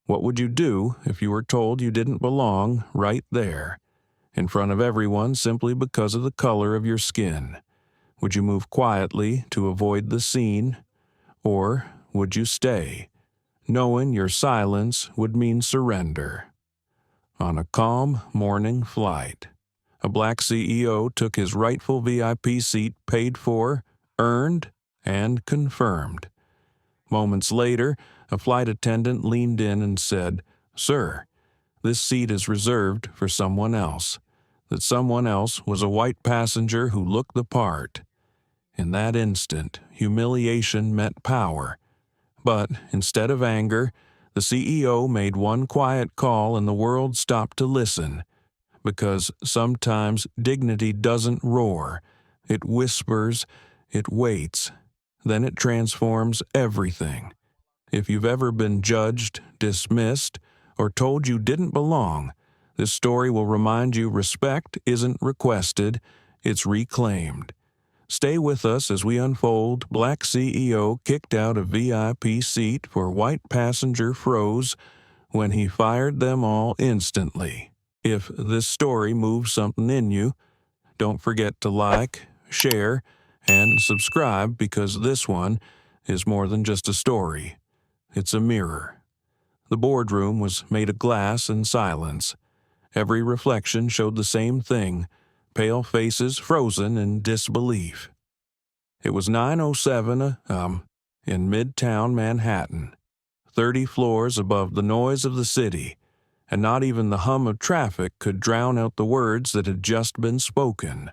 What would you do if you were told you didn't belong right there, in front of everyone simply because of the color of your skin? Would you move quietly to avoid the scene, or would you stay, knowing your silence would mean surrender? On a calm morning flight, a black CEO took his rightful VIP seat paid for, earned, and confirmed. Moments later, a flight attendant leaned in and said, "Sir, this seat is reserved for someone else." That someone else was a white passenger who looked the part. In that instant, humiliation met power. But instead of anger, the CEO made one quiet call and the world stopped to listen. Because sometimes dignity doesn't roar. It whispers, it waits. Then it transforms everything. If you've ever been judged, dismissed, or told you didn't belong, this story will remind you respect isn't requested, it's reclaimed. Stay with us as we unfold Black CEO kicked out a VIP seat for white passenger froze when he fired them all instantly. If this story moves something in you, don't forget to like, share, and subscribe because this one is more than just a story. It's a mirror. The boardroom was made of glass and silence. Every reflection showed the same thing, pale faces frozen in disbelief. It was 9:07 in Midtown Manhattan, 30 floors above the noise of the city, and not even the hum of traffic could drown out the words that had just been spoken.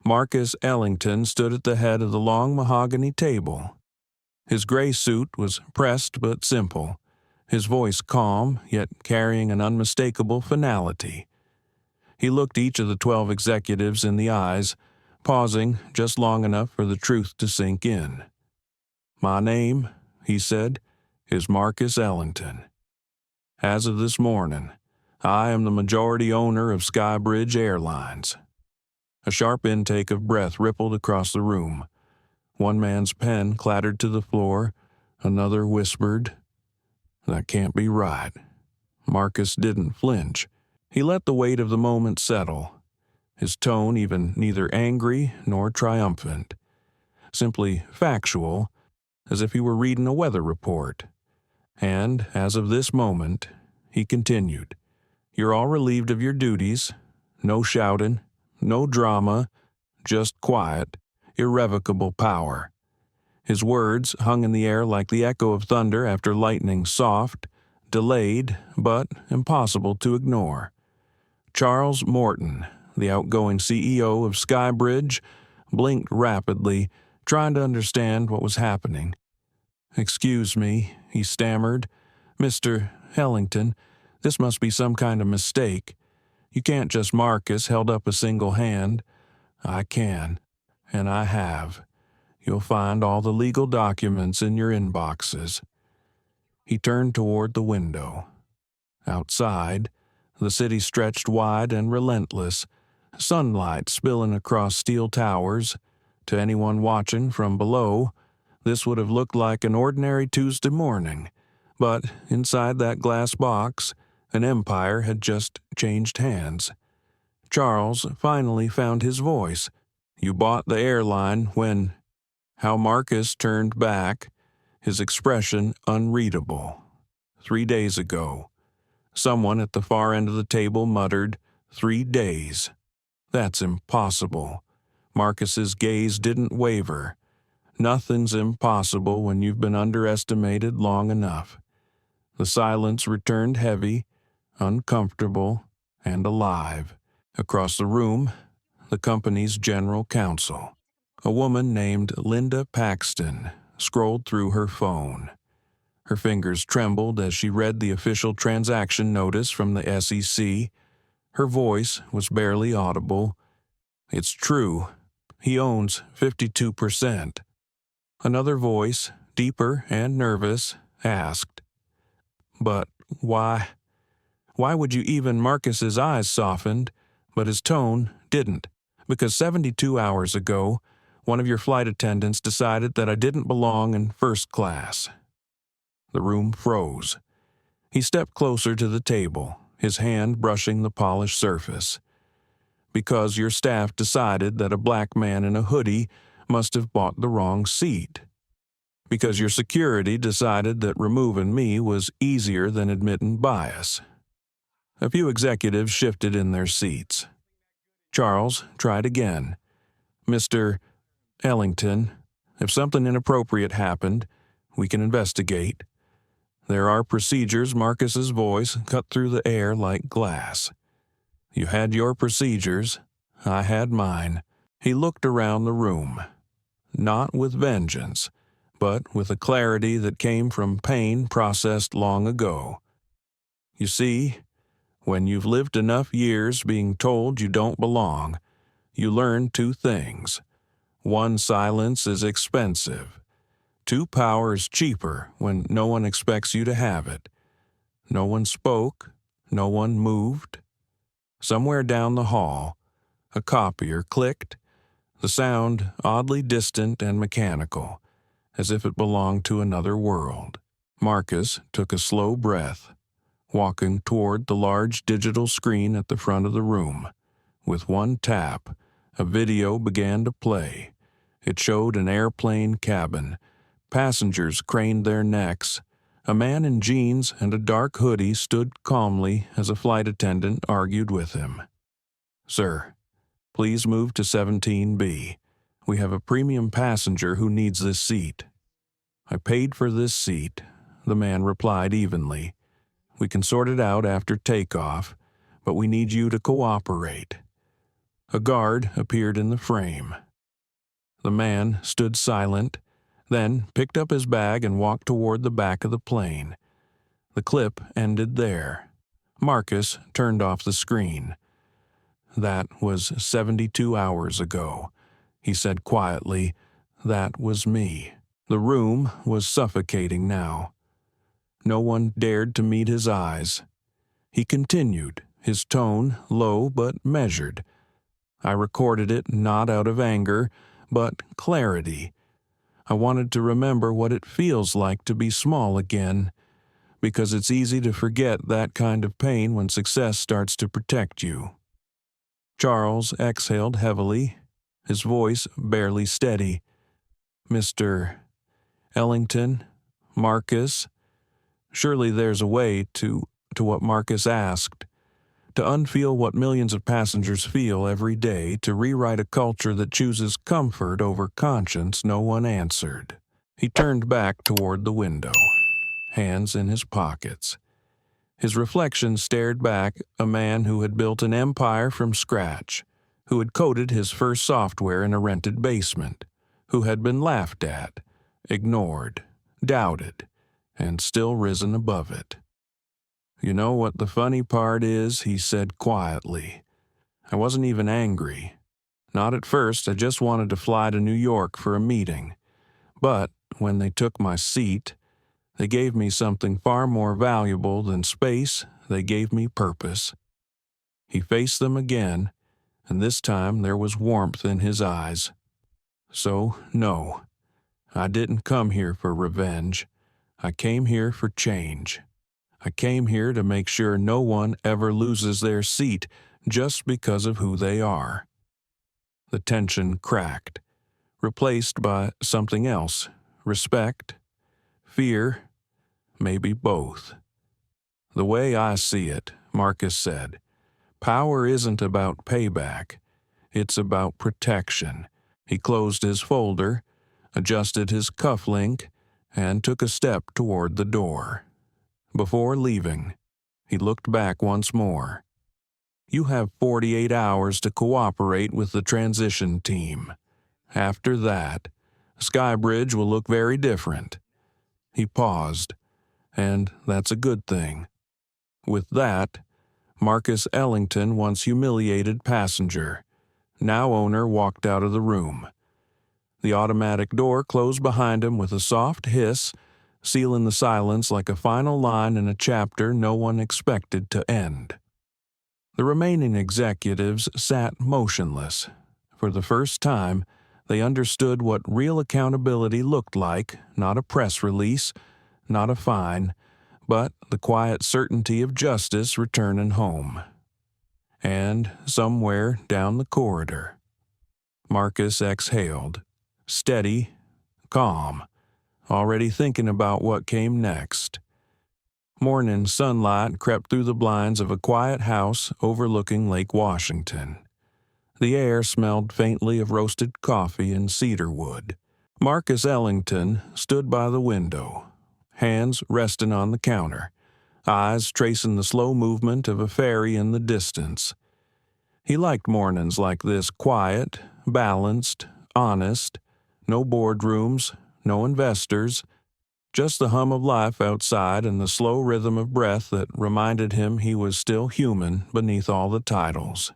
Marcus Ellington stood at the head of the long mahogany table. His gray suit was pressed but simple, his voice calm, yet carrying an unmistakable finality. He looked each of the 12 executives in the eyes, pausing just long enough for the truth to sink in. "My name," he said, "is Marcus Ellington. As of this morning, I am the majority owner of SkyBridge Airlines." A sharp intake of breath rippled across the room. One man's pen clattered to the floor, another whispered, "That can't be right." Marcus didn't flinch. He let the weight of the moment settle, his tone even neither angry nor triumphant, simply factual, as if he were reading a weather report. And, as of this moment, he continued, "You're all relieved of your duties. No shouting, no drama, just quiet, irrevocable power." His words hung in the air like the echo of thunder after lightning, soft, delayed, but impossible to ignore. Charles Morton, the outgoing CEO of SkyBridge, blinked rapidly, trying to understand what was happening. "Excuse me," he stammered. "Mr. Ellington, this must be some kind of mistake. You can't just." Marcus held up a single hand. "I can, and I have. You'll find all the legal documents in your inboxes." He turned toward the window. Outside, the city stretched wide and relentless, sunlight spilling across steel towers. To anyone watching from below, this would have looked like an ordinary Tuesday morning, but inside that glass box, an empire had just changed hands. Charles finally found his voice. "You bought the airline when—" How Marcus turned back, his expression unreadable. 3 days ago. Someone at the far end of the table muttered, 3 days. That's impossible. Marcus's gaze didn't waver. Nothing's impossible when you've been underestimated long enough. The silence returned heavy, uncomfortable, and alive. Across the room, the company's general counsel, a woman named Linda Paxton, scrolled through her phone. Her fingers trembled as she read the official transaction notice from the SEC. Her voice was barely audible. "It's true. He owns 52%. Another voice, deeper and nervous, asked, "But why? Why would you even?" Marcus's eyes softened, but his tone didn't. "Because 72 hours ago, one of your flight attendants decided that I didn't belong in first class." The room froze. He stepped closer to the table, his hand brushing the polished surface. "Because your staff decided that a black man in a hoodie must have bought the wrong seat. Because your security decided that removing me was easier than admitting bias." A few executives shifted in their seats. Charles tried again. "Mr. Ellington, if something inappropriate happened, we can investigate. There are procedures." Marcus's voice cut through the air like glass. "You had your procedures. I had mine." He looked around the room, not with vengeance, but with a clarity that came from pain processed long ago. "You see, when you've lived enough years being told you don't belong, you learn two things. One, silence is expensive. Two, power is cheaper when no one expects you to have it." No one spoke, no one moved. Somewhere down the hall, a copier clicked, the sound oddly distant and mechanical, as if it belonged to another world. Marcus took a slow breath, walking toward the large digital screen at the front of the room. With one tap, a video began to play. It showed an airplane cabin. Passengers craned their necks. A man in jeans and a dark hoodie stood calmly as a flight attendant argued with him. "Sir, please move to 17B. We have a premium passenger who needs this seat." "I paid for this seat," the man replied evenly. "We can sort it out after takeoff, but we need you to cooperate." A guard appeared in the frame. The man stood silent, then picked up his bag and walked toward the back of the plane. The clip ended there. Marcus turned off the screen. "That was 72 hours ago," he said quietly. "That was me." The room was suffocating now. No one dared to meet his eyes. He continued, his tone low but measured. "I recorded it not out of anger, but clarity. I wanted to remember what it feels like to be small again, because it's easy to forget that kind of pain when success starts to protect you." Charles exhaled heavily, his voice barely steady. "Mr. Ellington, Marcus, surely there's a way to what Marcus asked. To unfeel what millions of passengers feel every day, to rewrite a culture that chooses comfort over conscience." No one answered. He turned back toward the window, hands in his pockets. His reflection stared back, a man who had built an empire from scratch, who had coded his first software in a rented basement, who had been laughed at, ignored, doubted, and still risen above it. "You know what the funny part is?" he said quietly. "I wasn't even angry. Not at first. I just wanted to fly to New York for a meeting. But when they took my seat, they gave me something far more valuable than space. They gave me purpose." He faced them again, and this time there was warmth in his eyes. "So, no, I didn't come here for revenge. I came here for change. I came here to make sure no one ever loses their seat just because of who they are." The tension cracked, replaced by something else. Respect? Fear? Maybe both. "The way I see it," Marcus said, "power isn't about payback. It's about protection." He closed his folder, adjusted his cufflink, and took a step toward the door. Before leaving, he looked back once more. "You have 48 hours to cooperate with the transition team. After that, SkyBridge will look very different." He paused, and that's a good thing. With that, Marcus Ellington, once humiliated passenger, now owner, walked out of the room. The automatic door closed behind him with a soft hiss, sealing the silence like a final line in a chapter no one expected to end. The remaining executives sat motionless. For the first time, they understood what real accountability looked like, not a press release, not a fine, but the quiet certainty of justice returning home. And somewhere down the corridor, Marcus exhaled, steady, calm, already thinking about what came next. Morning sunlight crept through the blinds of a quiet house overlooking Lake Washington. The air smelled faintly of roasted coffee and cedar wood. Marcus Ellington stood by the window, hands resting on the counter, eyes tracing the slow movement of a ferry in the distance. He liked mornings like this, quiet, balanced, honest, no boardrooms, no investors, just the hum of life outside and the slow rhythm of breath that reminded him he was still human beneath all the titles.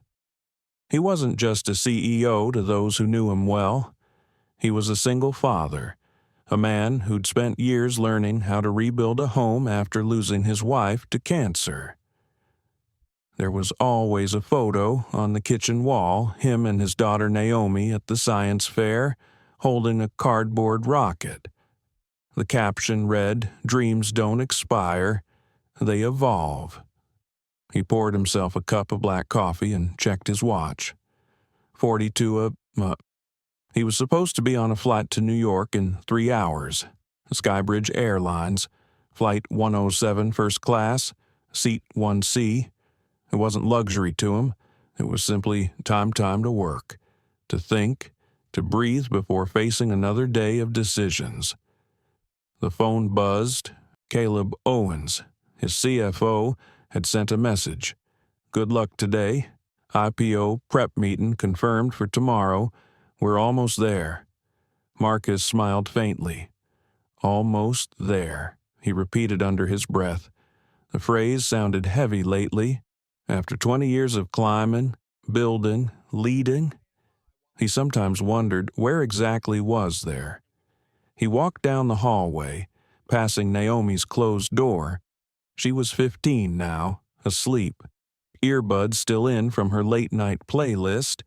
He wasn't just a CEO to those who knew him well. He was a single father, a man who'd spent years learning how to rebuild a home after losing his wife to cancer. There was always a photo on the kitchen wall, him and his daughter Naomi at the science fair, holding a cardboard rocket. The caption read, "Dreams don't expire, they evolve." He poured himself a cup of black coffee and checked his watch. 42 He was supposed to be on a flight to New York in 3 hours. SkyBridge Airlines, Flight 107 first class, Seat 1C. It wasn't luxury to him. It was simply time to work, to think, to breathe before facing another day of decisions. The phone buzzed. Caleb Owens, his CFO, had sent a message. "Good luck today. IPO prep meeting confirmed for tomorrow. We're almost there." Marcus smiled faintly. "Almost there," he repeated under his breath. The phrase sounded heavy lately. After 20 years of climbing, building, leading, he sometimes wondered where exactly was there. He walked down the hallway, passing Naomi's closed door. She was 15 now, asleep, earbuds still in from her late-night playlist.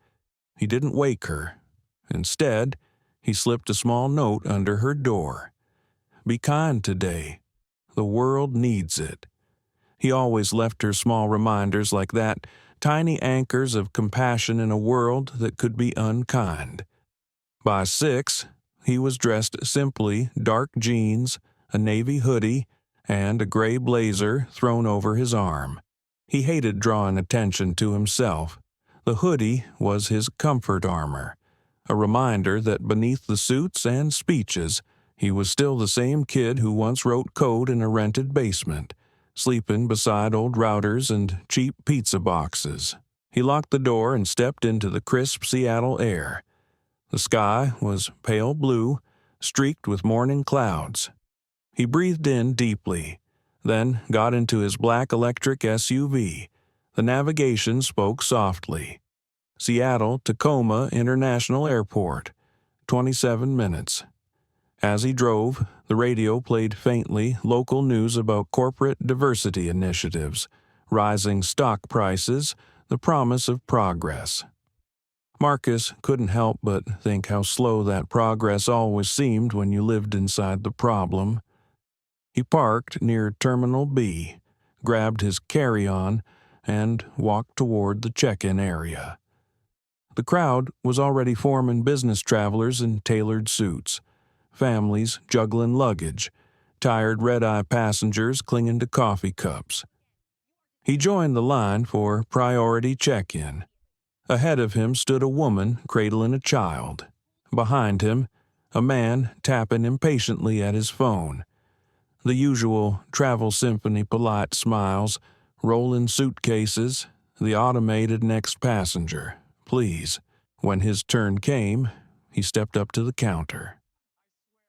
He didn't wake her. Instead, he slipped a small note under her door. "Be kind today. The world needs it." He always left her small reminders like that, tiny anchors of compassion in a world that could be unkind. By 6, he was dressed simply, dark jeans, a navy hoodie, and a gray blazer thrown over his arm. He hated drawing attention to himself. The hoodie was his comfort armor, a reminder that beneath the suits and speeches, he was still the same kid who once wrote code in a rented basement, sleeping beside old routers and cheap pizza boxes. He locked the door and stepped into the crisp Seattle air. The sky was pale blue, streaked with morning clouds. He breathed in deeply, then got into his black electric SUV. The navigation spoke softly. Seattle Tacoma International Airport, 27 minutes. As he drove, the radio played faintly local news about corporate diversity initiatives, rising stock prices, the promise of progress. Marcus couldn't help but think how slow that progress always seemed when you lived inside the problem. He parked near Terminal B, grabbed his carry-on, and walked toward the check-in area. The crowd was already forming business travelers in tailored suits, families juggling luggage, tired red-eye passengers clinging to coffee cups. He joined the line for priority check-in. Ahead of him stood a woman cradling a child. Behind him, a man tapping impatiently at his phone. The usual travel symphony polite smiles, rolling suitcases, the automated next passenger, please. When his turn came, he stepped up to the counter.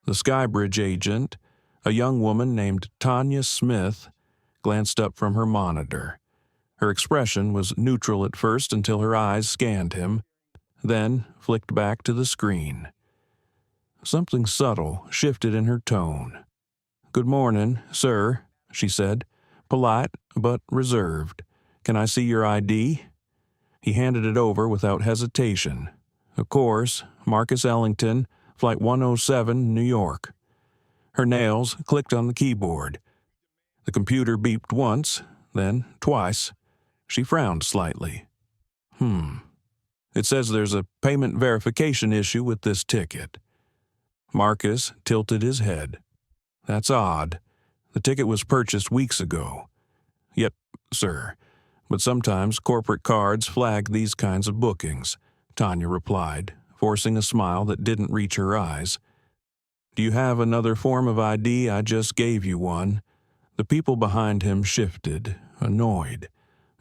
The SkyBridge agent, a young woman named Tanya Smith, glanced up from her monitor. Her expression was neutral at first until her eyes scanned him, then flicked back to the screen. Something subtle shifted in her tone. "Good morning, sir," she said, polite but reserved. "Can I see your ID?" He handed it over without hesitation. "Of course, Marcus Ellington, Flight 107, New York." Her nails clicked on the keyboard. The computer beeped once, then twice. She frowned slightly. It says there's a payment verification issue with this ticket. Marcus tilted his head. That's odd. The ticket was purchased weeks ago. Yep, sir. But sometimes corporate cards flag these kinds of bookings, Tanya replied, forcing a smile that didn't reach her eyes. Do you have another form of ID? I just gave you one. The people behind him shifted, annoyed.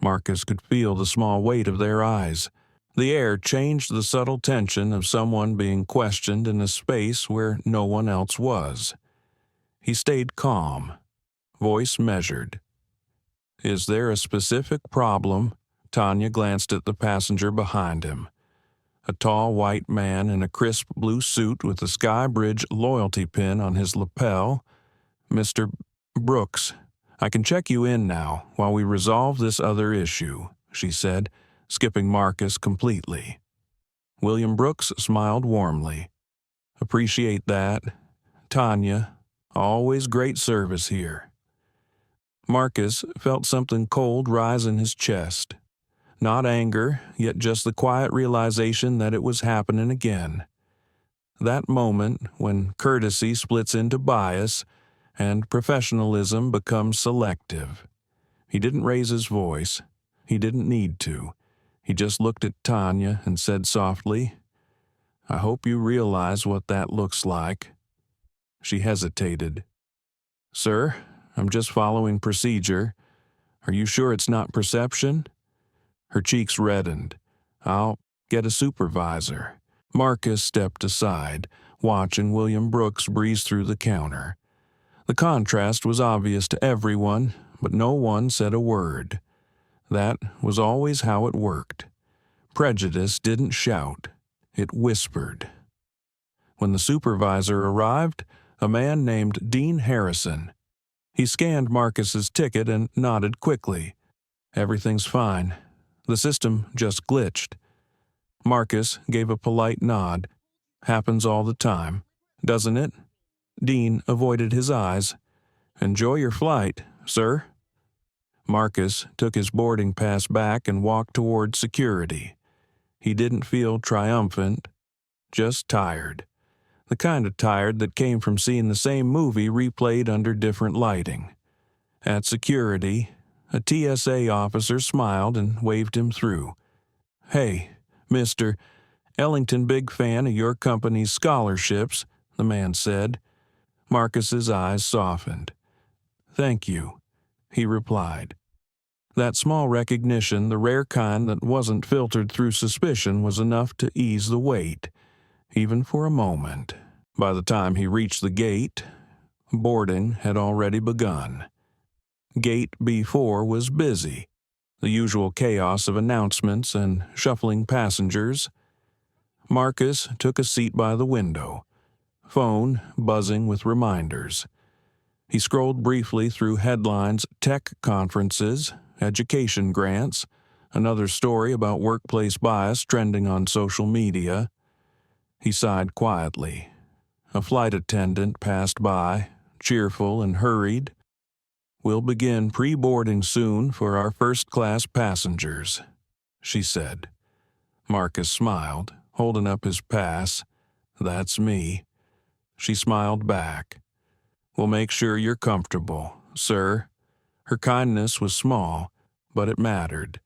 Marcus could feel the small weight of their eyes. The air changed the subtle tension of someone being questioned in a space where no one else was. He stayed calm, voice measured. Is there a specific problem? Tanya glanced at the passenger behind him. A tall white man in a crisp blue suit with a SkyBridge loyalty pin on his lapel. Mr. Brooks, I can check you in now while we resolve this other issue, she said, skipping Marcus completely. William Brooks smiled warmly. Appreciate that. Tanya, always great service here. Marcus felt something cold rise in his chest. Not anger, yet just the quiet realization that it was happening again. That moment when courtesy splits into bias and professionalism becomes selective. He didn't raise his voice. He didn't need to. He just looked at Tanya and said softly, I hope you realize what that looks like. She hesitated. Sir, I'm just following procedure. Are you sure it's not perception? Her cheeks reddened. I'll get a supervisor. Marcus stepped aside, watching William Brooks breeze through the counter. The contrast was obvious to everyone, but no one said a word. That was always how it worked. Prejudice didn't shout. It whispered. When the supervisor arrived, a man named Dean Harrison. He scanned Marcus's ticket and nodded quickly. Everything's fine. The system just glitched. Marcus gave a polite nod. Happens all the time, doesn't it? Dean avoided his eyes. Enjoy your flight, sir. Marcus took his boarding pass back and walked toward security. He didn't feel triumphant, just tired. The kind of tired that came from seeing the same movie replayed under different lighting. At security, a TSA officer smiled and waved him through. Hey, Mr. Ellington, big fan of your company's scholarships, the man said. Marcus's eyes softened. Thank you, he replied. That small recognition, the rare kind that wasn't filtered through suspicion, was enough to ease the weight, even for a moment. By the time he reached the gate, boarding had already begun. Gate B4 was busy, the usual chaos of announcements and shuffling passengers. Marcus took a seat by the window, phone buzzing with reminders. He scrolled briefly through headlines, tech conferences, education grants, another story about workplace bias trending on social media. He sighed quietly. A flight attendant passed by, cheerful and hurried. We'll begin pre-boarding soon for our first-class passengers, she said. Marcus smiled, holding up his pass. That's me. She smiled back. We'll make sure you're comfortable, sir. Her kindness was small, but it mattered.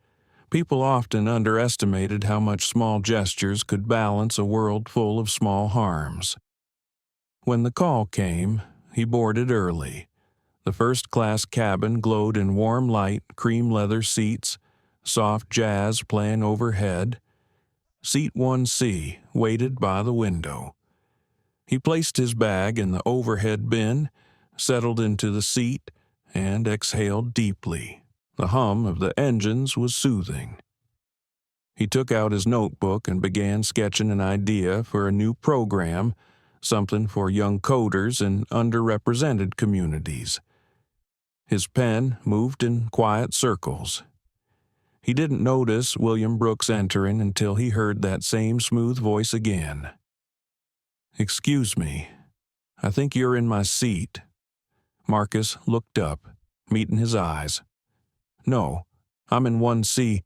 People often underestimated how much small gestures could balance a world full of small harms. When the call came, he boarded early. The first-class cabin glowed in warm light, cream leather seats, soft jazz playing overhead. Seat 1C waited by the window. He placed his bag in the overhead bin, settled into the seat, and exhaled deeply. The hum of the engines was soothing. He took out his notebook and began sketching an idea for a new program, something for young coders in underrepresented communities. His pen moved in quiet circles. He didn't notice William Brooks entering until he heard that same smooth voice again. Excuse me, I think you're in my seat. Marcus looked up. meeting his eyes. "No, I'm in 1C.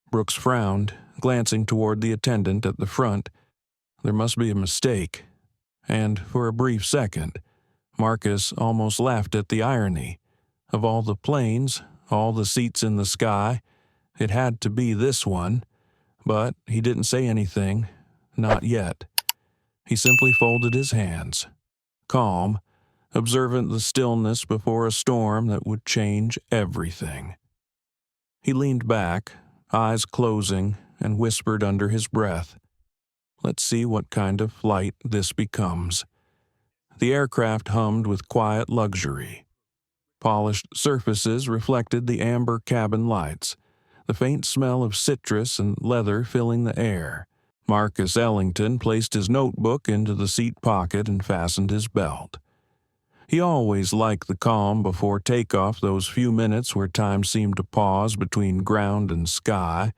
Brooks frowned, glancing toward the attendant at the front. There must be a mistake. And for a brief second, Marcus almost laughed at the irony. Of all the planes, all the seats in the sky, it had to be this one. But he didn't say anything. Not yet. He simply folded his hands, calm, observant the stillness before a storm that would change everything. He leaned back, eyes closing, and whispered under his breath, "Let's see what kind of flight this becomes." The aircraft hummed with quiet luxury. Polished surfaces reflected the amber cabin lights, the faint smell of citrus and leather filling the air. Marcus Ellington placed his notebook into the seat pocket and fastened his belt. He always liked the calm before takeoff, those few minutes where time seemed to pause between ground and sky.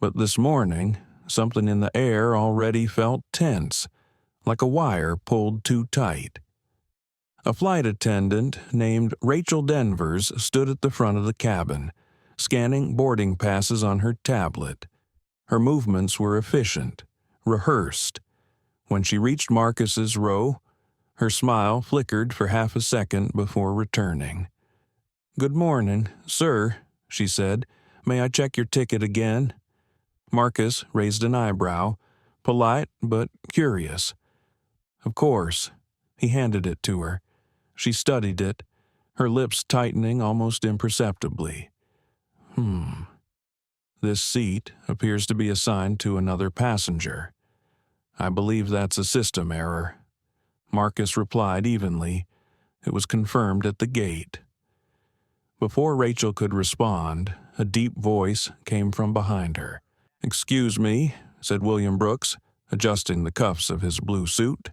But this morning, something in the air already felt tense, like a wire pulled too tight. A flight attendant named Rachel Denvers stood at the front of the cabin, scanning boarding passes on her tablet. Her movements were efficient, rehearsed. When she reached Marcus's row, her smile flickered for half a second before returning. "Good morning, sir," she said. "May I check your ticket again?" Marcus raised an eyebrow, polite but curious. "Of course." He handed it to her. She studied it, her lips tightening almost imperceptibly. This seat appears to be assigned to another passenger. I believe that's a system error." Marcus replied evenly. It was confirmed at the gate. Before Rachel could respond, a deep voice came from behind her. "Excuse me," said William Brooks, adjusting the cuffs of his blue suit.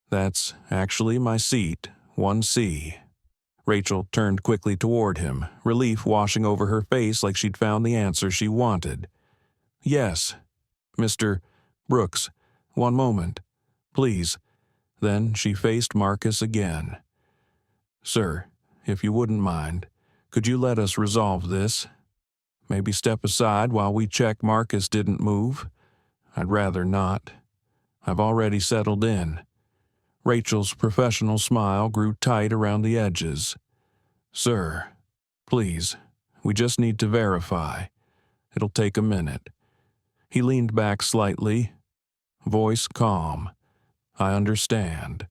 "That's actually my seat, 1C. Rachel turned quickly toward him, relief washing over her face like she'd found the answer she wanted. "Yes, Mr. Brooks, one moment, please." Then she faced Marcus again. "Sir, if you wouldn't mind, could you let us resolve this? Maybe step aside while we check Marcus didn't move? I'd rather not. I've already settled in." Rachel's professional smile grew tight around the edges. "Sir, please, we just need to verify. It'll take a minute." He leaned back slightly, voice calm. "I understand,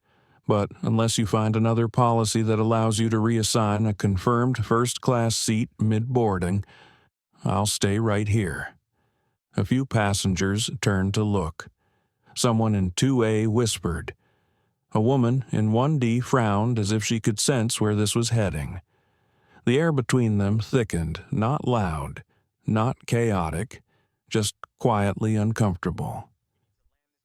but unless you find another policy that allows you to reassign a confirmed first-class seat mid-boarding, I'll stay right here." A few passengers turned to look. Someone in 2A whispered. A woman in 1D frowned as if she could sense where this was heading. The air between them thickened, not loud, not chaotic, just quietly uncomfortable.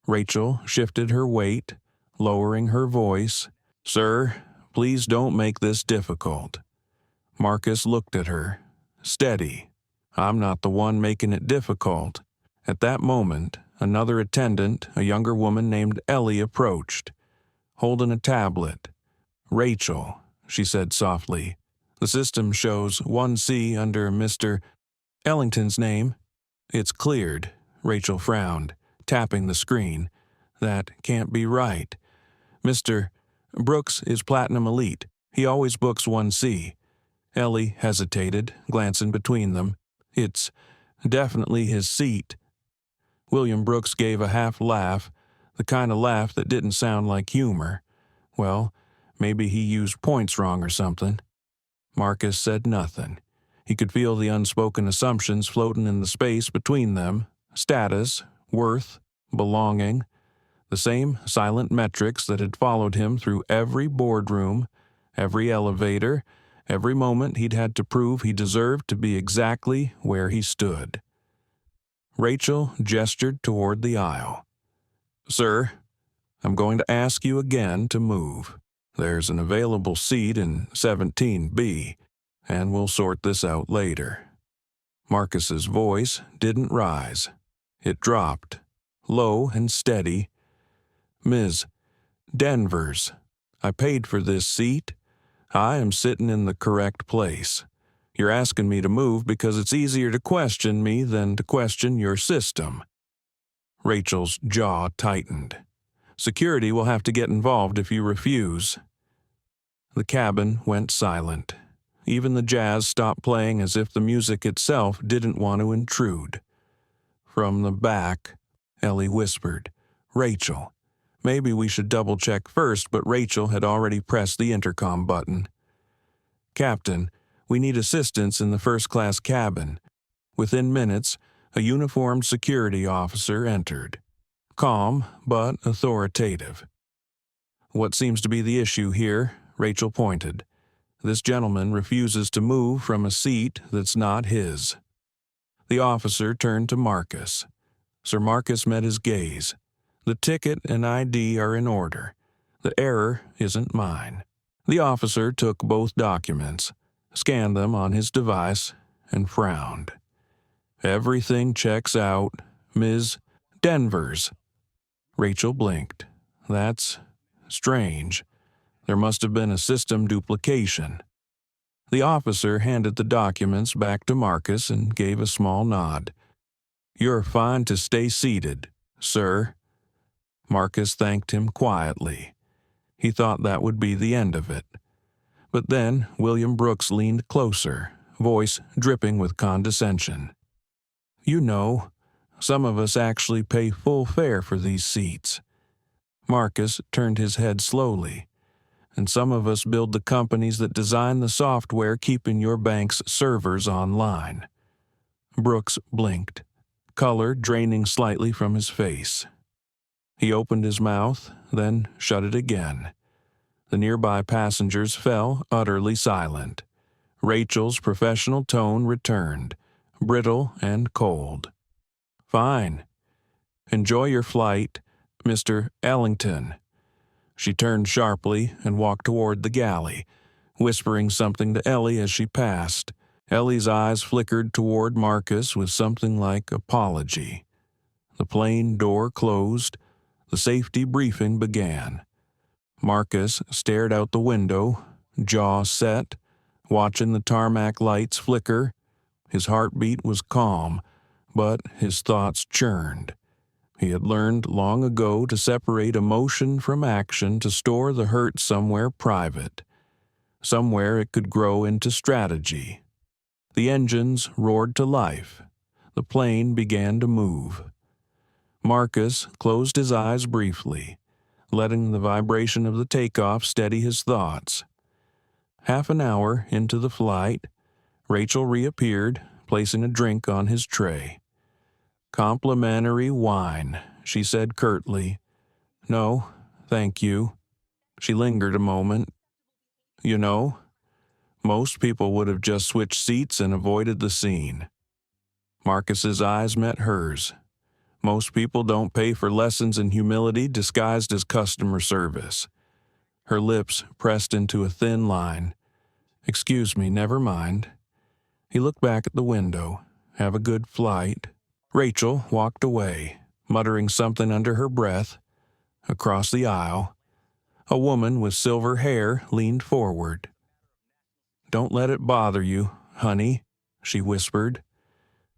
Rachel shifted her weight, lowering her voice. "Sir, please don't make this difficult." Marcus looked at her, steady. "I'm not the one making it difficult." At that moment, another attendant, a younger woman named Ellie, approached, holding a tablet. "Rachel," she said softly, "the system shows 1C under Mr. Ellington's name." "It's cleared," Rachel frowned, tapping the screen. "That can't be right. Mr. Brooks is Platinum Elite. He always books 1C. Ellie hesitated, glancing between them. "It's definitely his seat." William Brooks gave a half laugh, the kind of laugh that didn't sound like humor. Well, maybe he used points wrong or something. Marcus said nothing. He could feel the unspoken assumptions floating in the space between them. Status, worth, belonging. The same silent metrics that had followed him through every boardroom, every elevator, every moment he'd had to prove he deserved to be exactly where he stood. Rachel gestured toward the aisle. "Sir, I'm going to ask you again to move. There's an available seat in 17B, and we'll sort this out later." Marcus's voice didn't rise. It dropped, low and steady. "Ms. Denvers, I paid for this seat. I am sitting in the correct place. You're asking me to move because it's easier to question me than to question your system." Rachel's jaw tightened. "Security will have to get involved if you refuse." The cabin went silent. Even the jazz stopped playing as if the music itself didn't want to intrude. From the back, Ellie whispered, "Rachel. Maybe we should double-check first," but Rachel had already pressed the intercom button. "Captain, we need assistance in the first-class cabin." Within minutes, a uniformed security officer entered. Calm, but authoritative. "What seems to be the issue here?" Rachel pointed. "This gentleman refuses to move from a seat that's not his." The officer turned to Marcus. Sir Marcus met his gaze. "The ticket and ID are in order. The error isn't mine." The officer took both documents, scanned them on his device, and frowned. "Everything checks out, Ms. Denvers." Rachel blinked. "That's strange. There must have been a system duplication." The officer handed the documents back to Marcus and gave a small nod. "You're fine to stay seated, sir." Marcus thanked him quietly. He thought that would be the end of it. But then William Brooks leaned closer, voice dripping with condescension. "You know, some of us actually pay full fare for these seats." Marcus turned his head slowly. "And some of us build the companies that design the software keeping your bank's servers online." Brooks blinked, color draining slightly from his face. He opened his mouth, then shut it again. The nearby passengers fell utterly silent. Rachel's professional tone returned, brittle and cold. "Fine. Enjoy your flight, Mr. Ellington." She turned sharply and walked toward the galley, whispering something to Ellie as she passed. Ellie's eyes flickered toward Marcus with something like apology. The plane door closed. The safety briefing began. Marcus stared out the window, jaw set, watching the tarmac lights flicker. His heartbeat was calm, but his thoughts churned. He had learned long ago to separate emotion from action, to store the hurt somewhere private. Somewhere it could grow into strategy. The engines roared to life. The plane began to move. Marcus closed his eyes briefly, letting the vibration of the takeoff steady his thoughts. Half an hour into the flight, Rachel reappeared, placing a drink on his tray. "Complimentary wine," she said curtly. "No, thank you." She lingered a moment. "You know, most people would have just switched seats and avoided the scene." Marcus's eyes met hers. "Most people don't pay for lessons in humility disguised as customer service." Her lips pressed into a thin line. "Excuse me, never mind." He looked back at the window. "Have a good flight." Rachel walked away, muttering something under her breath. Across the aisle, a woman with silver hair leaned forward. "Don't let it bother you, honey," she whispered.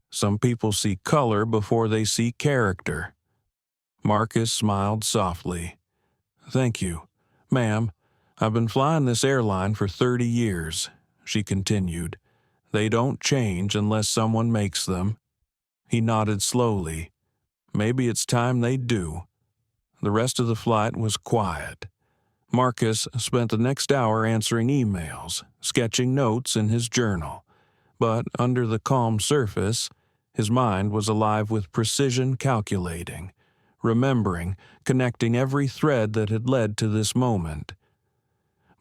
"Some people see color before they see character." Marcus smiled softly. "Thank you. Ma'am, I've been flying this airline for 30 years, she continued. "They don't change unless someone makes them." He nodded slowly. "Maybe it's time they do." The rest of the flight was quiet. Marcus spent the next hour answering emails, sketching notes in his journal. But under the calm surface, his mind was alive with precision calculating, remembering, connecting every thread that had led to this moment.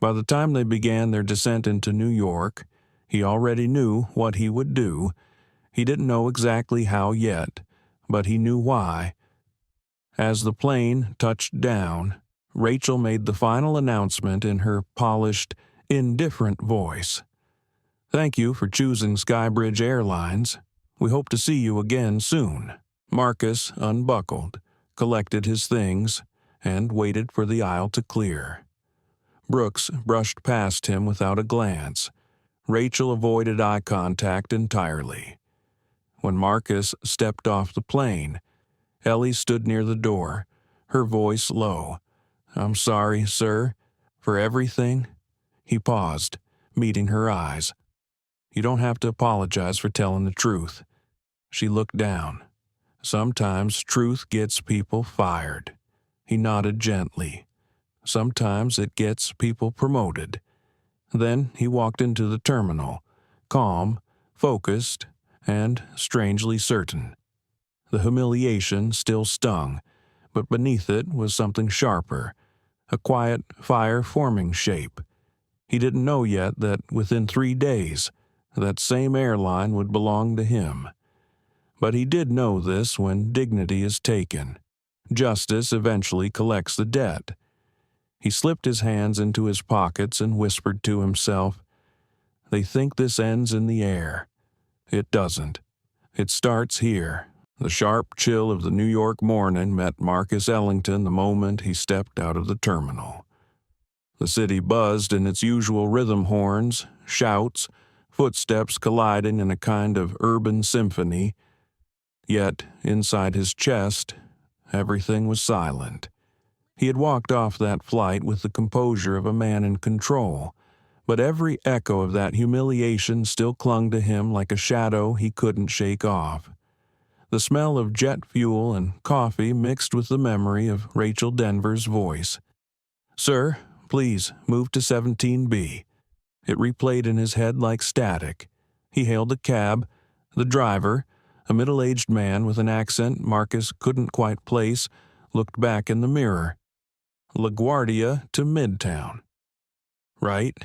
By the time they began their descent into New York, he already knew what he would do. He didn't know exactly how yet, but he knew why. As the plane touched down, Rachel made the final announcement in her polished, indifferent voice. "Thank you for choosing SkyBridge Airlines. We hope to see you again soon." Marcus unbuckled, collected his things, and waited for the aisle to clear. Brooks brushed past him without a glance. Rachel avoided eye contact entirely. When Marcus stepped off the plane, Ellie stood near the door, her voice low. "I'm sorry, sir, for everything." He paused, meeting her eyes. "You don't have to apologize for telling the truth." She looked down. "Sometimes truth gets people fired." He nodded gently. "Sometimes it gets people promoted." Then he walked into the terminal, calm, focused, and strangely certain. The humiliation still stung, but beneath it was something sharper, a quiet fire forming shape. He didn't know yet that within 3 days, that same airline would belong to him. But he did know this: when dignity is taken, justice eventually collects the debt. He slipped his hands into his pockets and whispered to himself, "They think this ends in the air. It doesn't. It starts here." The sharp chill of the New York morning met Marcus Ellington the moment he stepped out of the terminal. The city buzzed in its usual rhythm: horns, shouts, footsteps colliding in a kind of urban symphony. Yet, inside his chest, everything was silent. He had walked off that flight with the composure of a man in control, but every echo of that humiliation still clung to him like a shadow he couldn't shake off. The smell of jet fuel and coffee mixed with the memory of Rachel Denver's voice. "Sir, please move to 17B. It replayed in his head like static. He hailed a cab. The driver, a middle-aged man with an accent Marcus couldn't quite place, looked back in the mirror. LaGuardia to Midtown. "Right?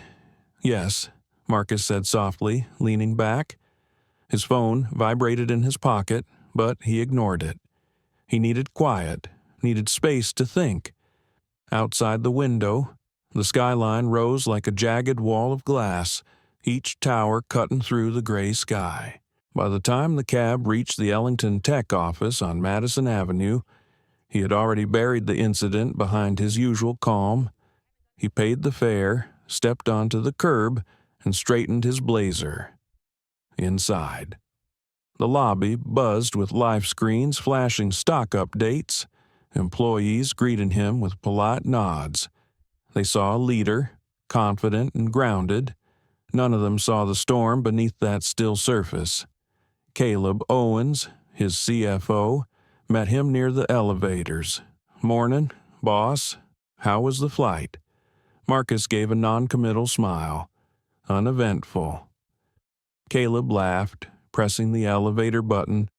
Yes," Marcus said softly, leaning back. His phone vibrated in his pocket, but he ignored it. He needed quiet, needed space to think. Outside the window, the skyline rose like a jagged wall of glass, each tower cutting through the gray sky. By the time the cab reached the Ellington Tech office on Madison Avenue, he had already buried the incident behind his usual calm. He paid the fare, stepped onto the curb, and straightened his blazer. Inside, the lobby buzzed with live screens flashing stock updates, employees greeting him with polite nods. They saw a leader, confident and grounded. None of them saw the storm beneath that still surface. Caleb Owens, his CFO, met him near the elevators. "Morning, boss. How was the flight?" Marcus gave a non-committal smile. "Uneventful." Caleb laughed, pressing the elevator button.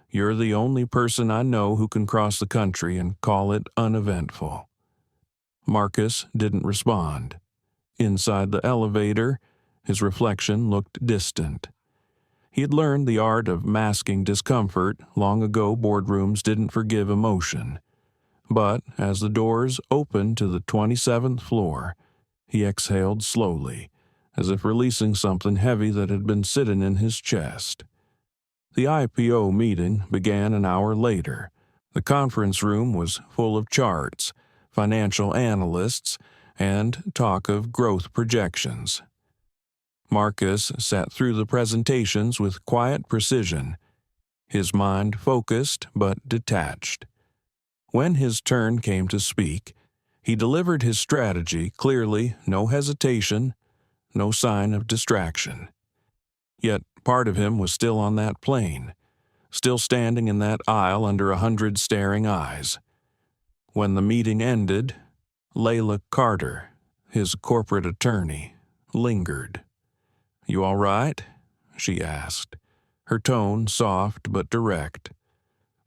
"You're the only person I know who can cross the country and call it uneventful." Marcus didn't respond. Inside the elevator, his reflection looked distant. He had learned the art of masking discomfort long ago. Boardrooms didn't forgive emotion. But as the doors opened to the 27th floor, he exhaled slowly, as if releasing something heavy that had been sitting in his chest. The IPO meeting began an hour later. The conference room was full of charts, financial analysts, and talk of growth projections. Marcus sat through the presentations with quiet precision, his mind focused but detached. When his turn came to speak, he delivered his strategy clearly, no hesitation, no sign of distraction. Yet part of him was still on that plane, still standing in that aisle under 100 staring eyes. When the meeting ended, Layla Carter, his corporate attorney, lingered. "You all right?" she asked, her tone soft but direct.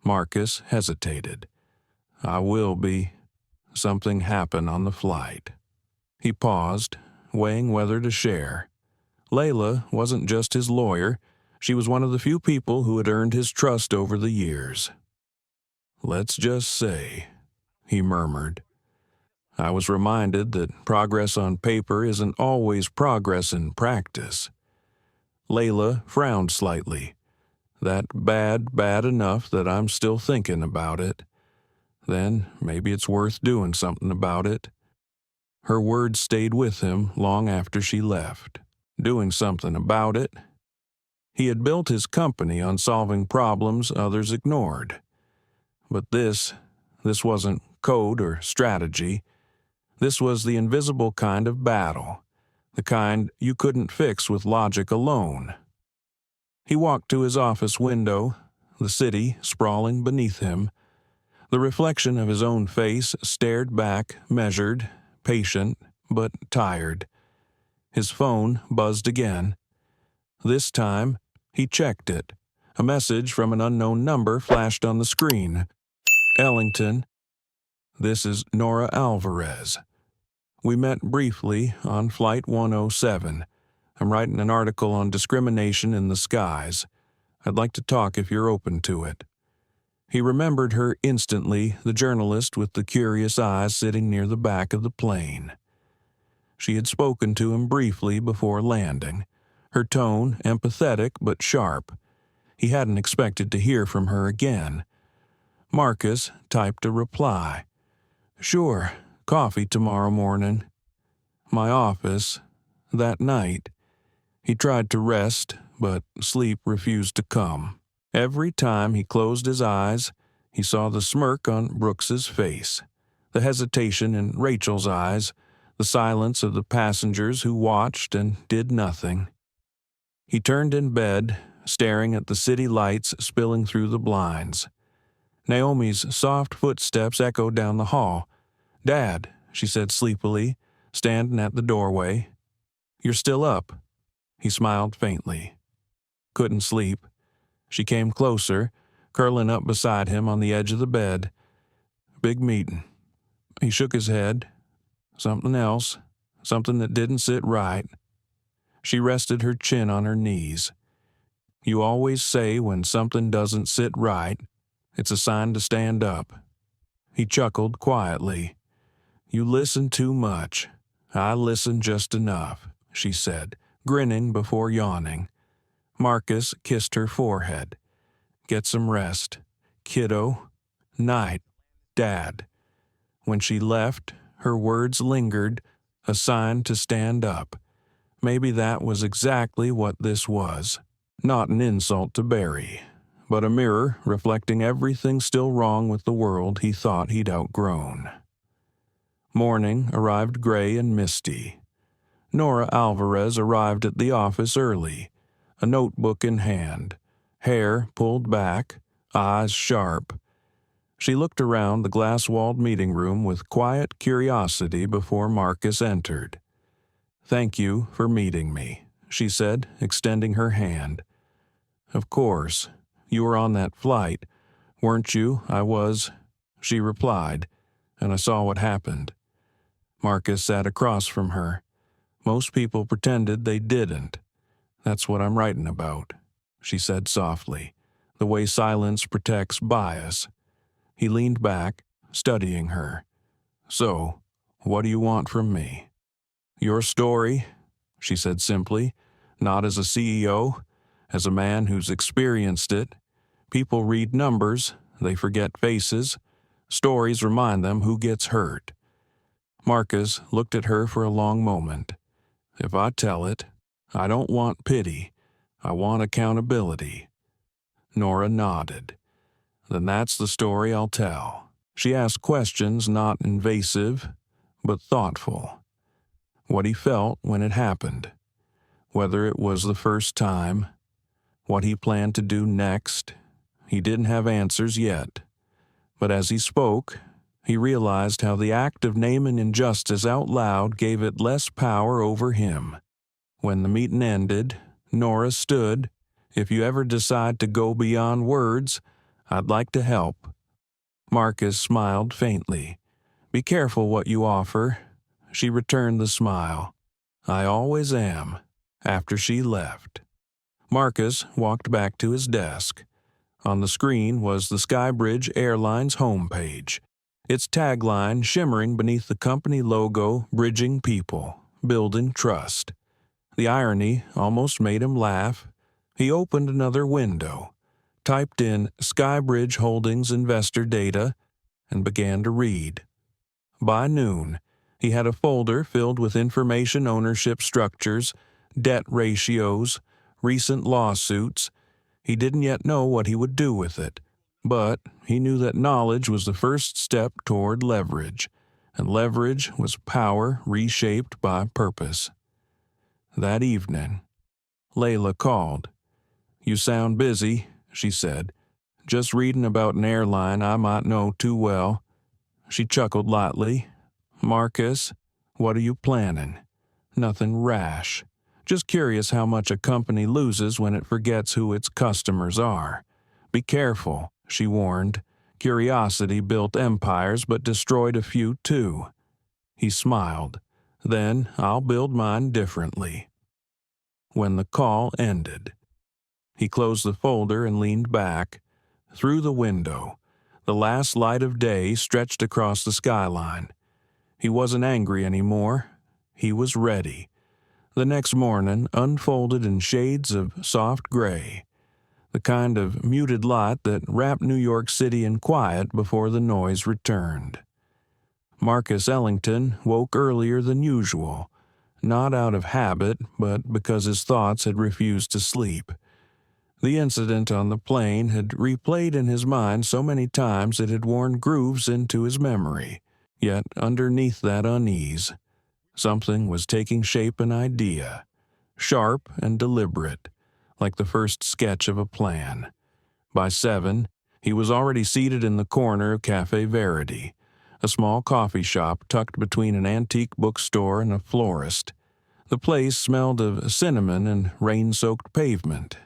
Marcus hesitated. "I will be. Something happened on the flight." He paused, weighing whether to share. Layla wasn't just his lawyer. She was one of the few people who had earned his trust over the years. "Let's just say," he murmured, "I was reminded that progress on paper isn't always progress in practice." Layla frowned slightly. "That bad enough that I'm still thinking about it. Then maybe it's worth doing something about it." Her words stayed with him long after she left. Doing something about it. He had built his company on solving problems others ignored. But this wasn't code or strategy. This was the invisible kind of battle, the kind you couldn't fix with logic alone. He walked to his office window, the city sprawling beneath him. The reflection of his own face stared back, measured, patient, but tired. His phone buzzed again. This time, he checked it. A message from an unknown number flashed on the screen. Ellington. This is Nora Alvarez. We met briefly on Flight 107. I'm writing an article on discrimination in the skies. I'd like to talk if you're open to it. He remembered her instantly, the journalist with the curious eyes sitting near the back of the plane. She had spoken to him briefly before landing, her tone empathetic but sharp. He hadn't expected to hear from her again. Marcus typed a reply. Sure, coffee tomorrow morning. My office, that night. He tried to rest, but sleep refused to come. Every time he closed his eyes, he saw the smirk on Brooks's face, the hesitation in Rachel's eyes, the silence of the passengers who watched and did nothing. He turned in bed, staring at the city lights spilling through the blinds. Naomi's soft footsteps echoed down the hall. Dad, she said sleepily, standing at the doorway. You're still up? He smiled faintly. Couldn't sleep. She came closer, curling up beside him on the edge of the bed. Big meeting. He shook his head. Something else. Something that didn't sit right. She rested her chin on her knees. You always say when something doesn't sit right, it's a sign to stand up. He chuckled quietly. You listen too much. I listen just enough, she said, grinning before yawning. Marcus kissed her forehead. Get some rest. Kiddo. Night. Dad. When she left, her words lingered, a sign to stand up. Maybe that was exactly what this was. Not an insult to Barry, but a mirror reflecting everything still wrong with the world he thought he'd outgrown. Morning arrived gray and misty. Nora Alvarez arrived at the office early, a notebook in hand, hair pulled back, eyes sharp. She looked around the glass-walled meeting room with quiet curiosity before Marcus entered. Thank you for meeting me, she said, extending her hand. Of course, you were on that flight, weren't you? I was, she replied, and I saw what happened. Marcus sat across from her. Most people pretended they didn't. That's what I'm writing about, she said softly, the way silence protects bias. He leaned back, studying her. So, what do you want from me? Your story, she said simply, not as a CEO, as a man who's experienced it. People read numbers, they forget faces. Stories remind them who gets hurt. Marcus looked at her for a long moment. If I tell it, I don't want pity. I want accountability. Nora nodded. Then that's the story I'll tell. She asked questions not invasive, but thoughtful. What he felt when it happened. Whether it was the first time. What he planned to do next. He didn't have answers yet. But as he spoke, he realized how the act of naming injustice out loud gave it less power over him. When the meeting ended, Nora stood. If you ever decide to go beyond words, I'd like to help. Marcus smiled faintly. Be careful what you offer. She returned the smile. I always am. After she left. Marcus walked back to his desk. On the screen was the SkyBridge Airlines homepage. Its tagline shimmering beneath the company logo, bridging people, building trust. The irony almost made him laugh. He opened another window, typed in SkyBridge Holdings investor data, and began to read. By noon, He had a folder filled with information ownership structures, debt ratios, recent lawsuits. He didn't yet know what he would do with it, but he knew that knowledge was the first step toward leverage, and leverage was power reshaped by purpose. That evening, Layla called. "You sound busy," she said. "Just reading about an airline I might know too well." She chuckled lightly. "Marcus, what are you planning?" "Nothing rash. Just curious how much a company loses when it forgets who its customers are. Be careful," she warned. "Curiosity built empires but destroyed a few too." He smiled. "Then I'll build mine differently." When the call ended, he closed the folder and leaned back. Through the window, the last light of day stretched across the skyline. He wasn't angry anymore. He was ready. The next morning unfolded in shades of soft gray, the kind of muted light that wrapped New York City in quiet before the noise returned. Marcus Ellington woke earlier than usual, not out of habit, but because his thoughts had refused to sleep. The incident on the plane had replayed in his mind so many times it had worn grooves into his memory. Yet underneath that unease, something was taking shape, an idea, sharp and deliberate, like the first sketch of a plan. By 7, he was already seated in the corner of Café Verity, a small coffee shop tucked between an antique bookstore and a florist. The place smelled of cinnamon and rain-soaked pavement.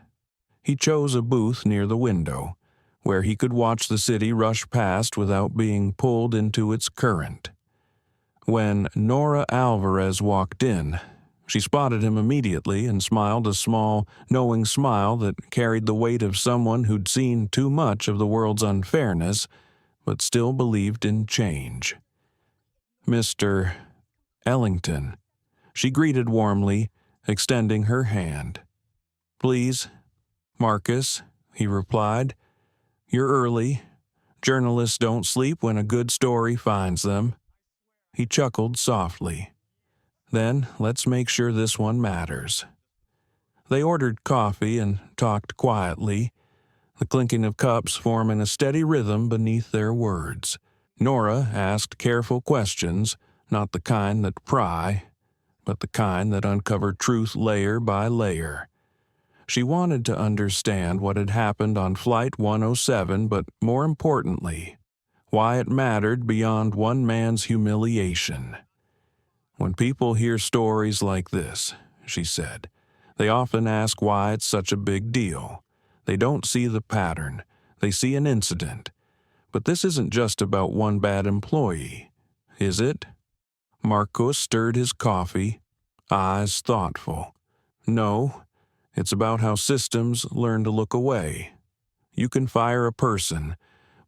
He chose a booth near the window, where he could watch the city rush past without being pulled into its current. When Nora Alvarez walked in, she spotted him immediately and smiled a small, knowing smile that carried the weight of someone who'd seen too much of the world's unfairness, but still believed in change. "Mr. Ellington," she greeted warmly, extending her hand. "Please, Marcus," he replied. "You're early. Journalists don't sleep when a good story finds them." He chuckled softly. "Then let's make sure this one matters." They ordered coffee and talked quietly, the clinking of cups forming a steady rhythm beneath their words. Nora asked careful questions, not the kind that pry, but the kind that uncover truth layer by layer. She wanted to understand what had happened on Flight 107, but more importantly, why it mattered beyond one man's humiliation. "When people hear stories like this," she said, "they often ask why it's such a big deal. They don't see the pattern. They see an incident. But this isn't just about one bad employee, is it?" Marcus stirred his coffee, eyes thoughtful. "No. It's about how systems learn to look away. You can fire a person,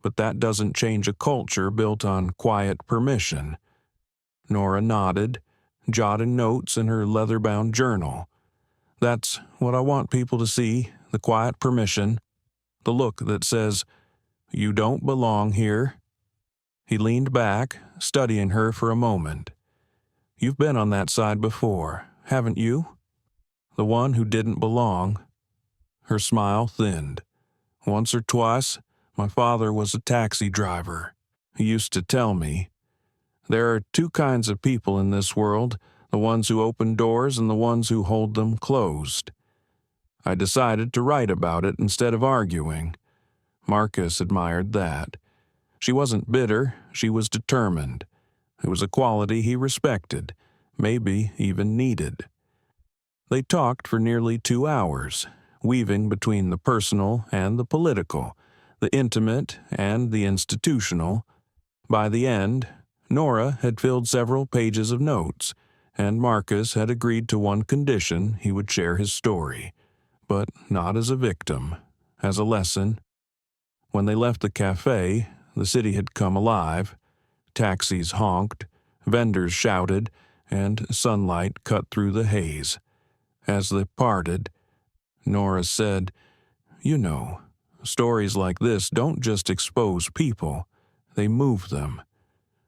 but that doesn't change a culture built on quiet permission." Nora nodded, jotting notes in her leather-bound journal. "That's what I want people to see, the quiet permission, the look that says, 'You don't belong here.'" He leaned back, studying her for a moment. "You've been on that side before, haven't you? The one who didn't belong." Her smile thinned. "Once or twice, my father was a taxi driver. He used to tell me, there are two kinds of people in this world, the ones who open doors and the ones who hold them closed." I decided to write about it instead of arguing. Marcus admired that. She wasn't bitter, she was determined. It was a quality he respected, maybe even needed. They talked for nearly 2 hours, weaving between the personal and the political, the intimate and the institutional. By the end, Nora had filled several pages of notes, and Marcus had agreed to one condition: he would share his story, but not as a victim, as a lesson. When they left the cafe, the city had come alive. Taxis honked, vendors shouted, and sunlight cut through the haze. As they parted, Nora said, "You know, stories like this don't just expose people, they move them."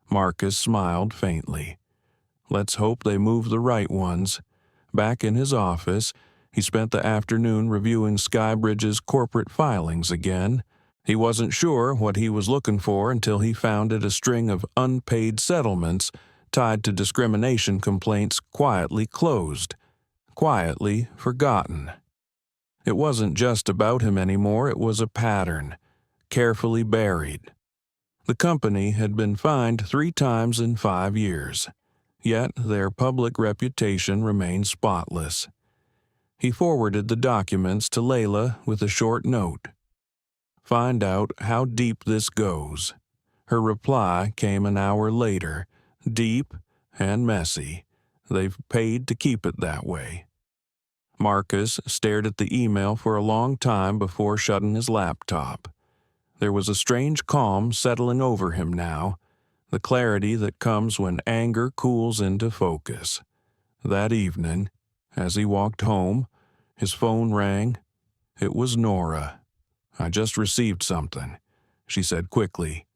Marcus smiled faintly. Let's hope they move the right ones. Back in his office, he spent the afternoon reviewing SkyBridge's corporate filings again. He wasn't sure what he was looking for until he found it a string of unpaid settlements tied to discrimination complaints quietly closed, quietly forgotten. It wasn't just about him anymore, it was a pattern, carefully buried. The company had been fined 3 times in 5 years, yet their public reputation remained spotless. He forwarded the documents to Layla with a short note. Find out how deep this goes. Her reply came an hour later, deep and messy. They've paid to keep it that way. Marcus stared at the email for a long time before shutting his laptop. There was a strange calm settling over him now, the clarity that comes when anger cools into focus. That evening, as he walked home, his phone rang. It was Nora. I just received something, she said quickly.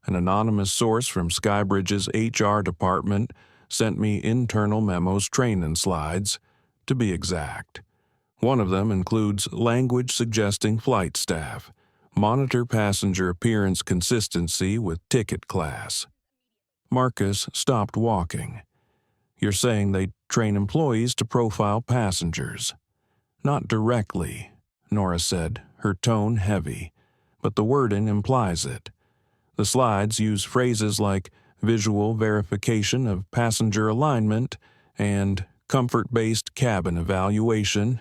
An anonymous source from SkyBridge's HR department sent me internal memos training slides, to be exact. One of them includes language suggesting flight staff, monitor passenger appearance consistency with ticket class. Marcus stopped walking. You're saying they train employees to profile passengers. Not directly, Nora said, her tone heavy, but the wording implies it. The slides use phrases like visual verification of passenger alignment and comfort-based cabin evaluation.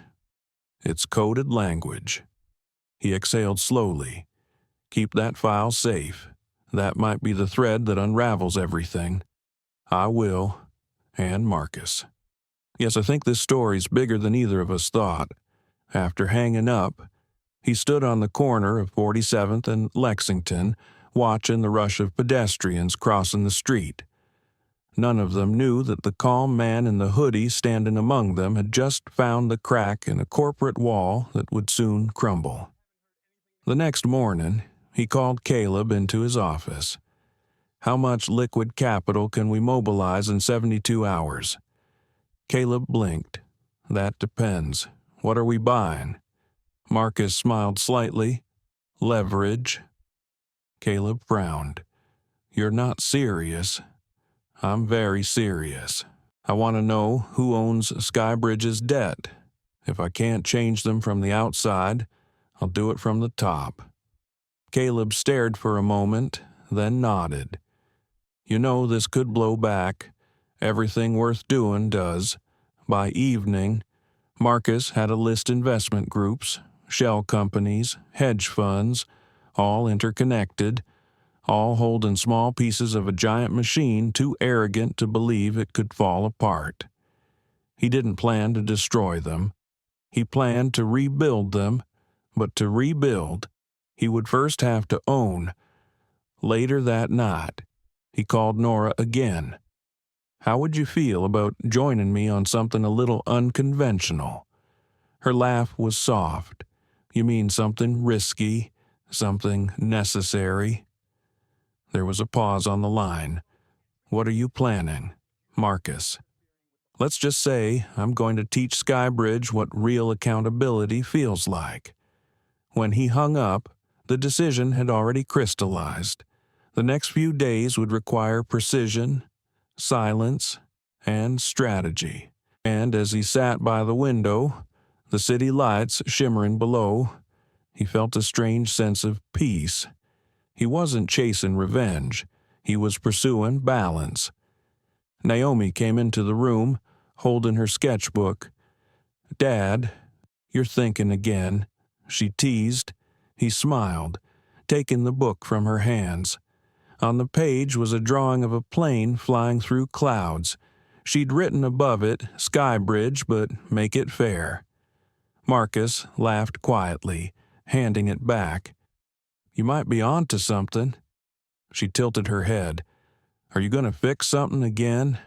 It's coded language. He exhaled slowly. Keep that file safe. That might be the thread that unravels everything. I will. And Marcus. Yes, I think this story's bigger than either of us thought. After hanging up, he stood on the corner of 47th and Lexington, watching the rush of pedestrians crossing the street. None of them knew that the calm man in the hoodie standing among them had just found the crack in a corporate wall that would soon crumble. The next morning, he called Caleb into his office. How much liquid capital can we mobilize in 72 hours? Caleb blinked. That depends. What are we buying? Marcus smiled slightly. Leverage. Caleb frowned. You're not serious. I'm very serious. I want to know who owns SkyBridge's debt. If I can't change them from the outside, I'll do it from the top. Caleb stared for a moment, then nodded. You know this could blow back. Everything worth doing does. By evening, Marcus had a list investment groups, shell companies, hedge funds, all interconnected, all holding small pieces of a giant machine too arrogant to believe it could fall apart. He didn't plan to destroy them. He planned to rebuild them, but to rebuild, he would first have to own. Later that night, he called Nora again. How would you feel about joining me on something a little unconventional? Her laugh was soft. You mean something risky, something necessary? There was a pause on the line. What are you planning? Marcus. Let's just say I'm going to teach SkyBridge what real accountability feels like. When he hung up, the decision had already crystallized. The next few days would require precision, silence, and strategy. And as he sat by the window, the city lights shimmering below, he felt a strange sense of peace. He wasn't chasing revenge. He was pursuing balance. Naomi came into the room, holding her sketchbook. Dad, you're thinking again, she teased. He smiled, taking the book from her hands. On the page was a drawing of a plane flying through clouds. She'd written above it, SkyBridge, but make it fair. Marcus laughed quietly, handing it back. You might be on to something. She tilted her head. Are you going to fix something again?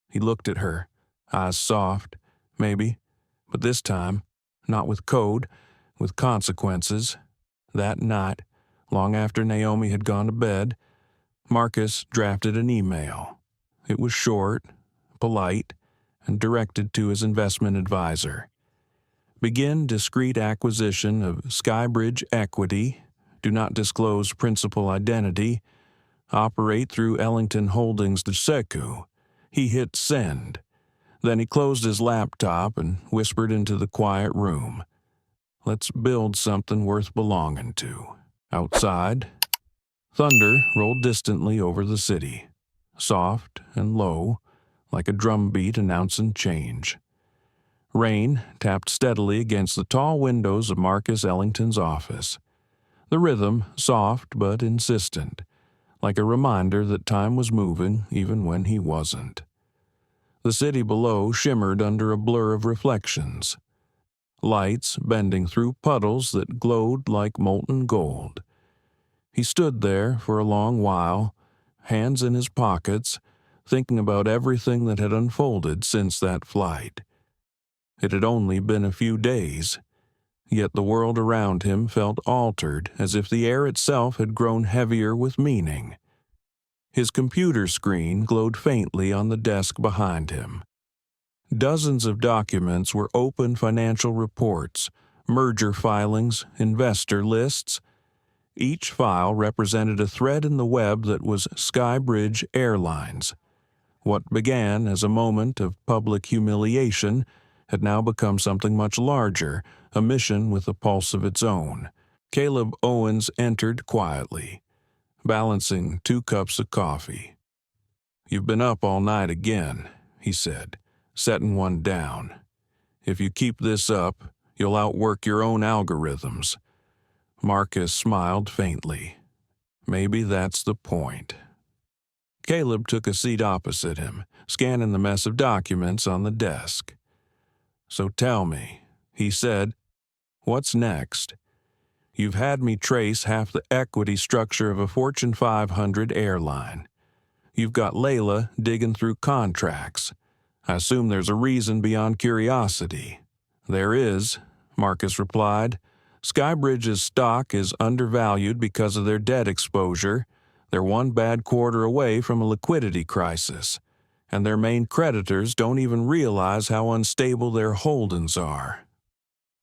He looked at her, eyes soft, maybe, but this time, not with code, with consequences. That night, long after Naomi had gone to bed, Marcus drafted an email. It was short, polite, and directed to his investment advisor. Begin discreet acquisition of SkyBridge equity. Do not disclose principal identity. Operate through Ellington Holdings de Secu. He hit send. Then he closed his laptop and whispered into the quiet room. Let's build something worth belonging to. Outside, thunder rolled distantly over the city, soft and low, like a drumbeat announcing change. Rain tapped steadily against the tall windows of Marcus Ellington's office. The rhythm soft but insistent, like a reminder that time was moving even when he wasn't. The city below shimmered under a blur of reflections, lights bending through puddles that glowed like molten gold. He stood there for a long while, hands in his pockets, thinking about everything that had unfolded since that flight. It had only been a few days, yet the world around him felt altered, as if the air itself had grown heavier with meaning. His computer screen glowed faintly on the desk behind him. Dozens of documents were open financial reports, merger filings, investor lists. Each file represented a thread in the web that was SkyBridge Airlines. What began as a moment of public humiliation had now become something much larger, a mission with a pulse of its own. Caleb Owens entered quietly, balancing 2 cups of coffee. "You've been up all night again," he said, setting one down. "If you keep this up, you'll outwork your own algorithms." Marcus smiled faintly. Maybe that's the point. Caleb took a seat opposite him, scanning the mess of documents on the desk. "So tell me," he said, "what's next? You've had me trace half the equity structure of a Fortune 500 airline. You've got Layla digging through contracts. I assume there's a reason beyond curiosity." "There is," Marcus replied. "SkyBridge's stock is undervalued because of their debt exposure. They're one bad quarter away from a liquidity crisis, and their main creditors don't even realize how unstable their holdings are."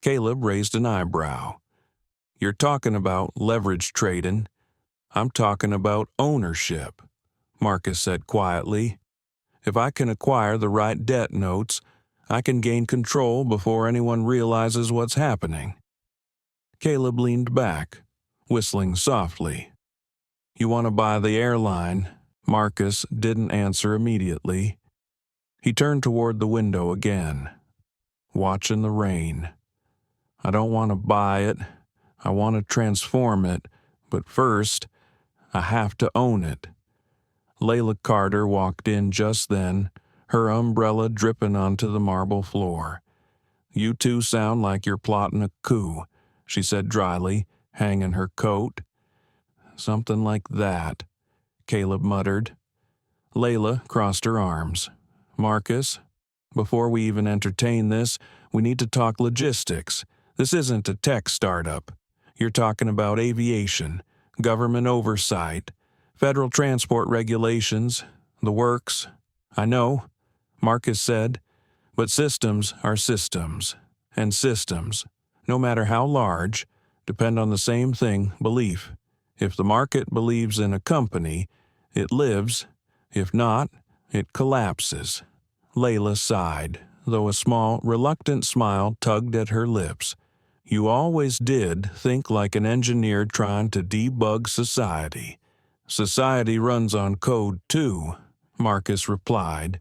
Caleb raised an eyebrow. "You're talking about leverage trading. I'm talking about ownership," Marcus said quietly. "If I can acquire the right debt notes, I can gain control before anyone realizes what's happening." Caleb leaned back, whistling softly. "You want to buy the airline?" Marcus didn't answer immediately. He turned toward the window again, watching the rain. "I don't want to buy it. I want to transform it, but first, I have to own it." Layla Carter walked in just then, her umbrella dripping onto the marble floor. "You two sound like you're plotting a coup," she said dryly, hanging her coat. "Something like that," Caleb muttered. Layla crossed her arms. "Marcus, before we even entertain this, we need to talk logistics. This isn't a tech startup. You're talking about aviation, government oversight, federal transport regulations, the works." "I know," Marcus said, "but systems are systems, and systems, no matter how large, depend on the same thing, belief. If the market believes in a company, it lives. If not, it collapses." Layla sighed, though a small, reluctant smile tugged at her lips. "You always did think like an engineer trying to debug society." "Society runs on code, too," Marcus replied.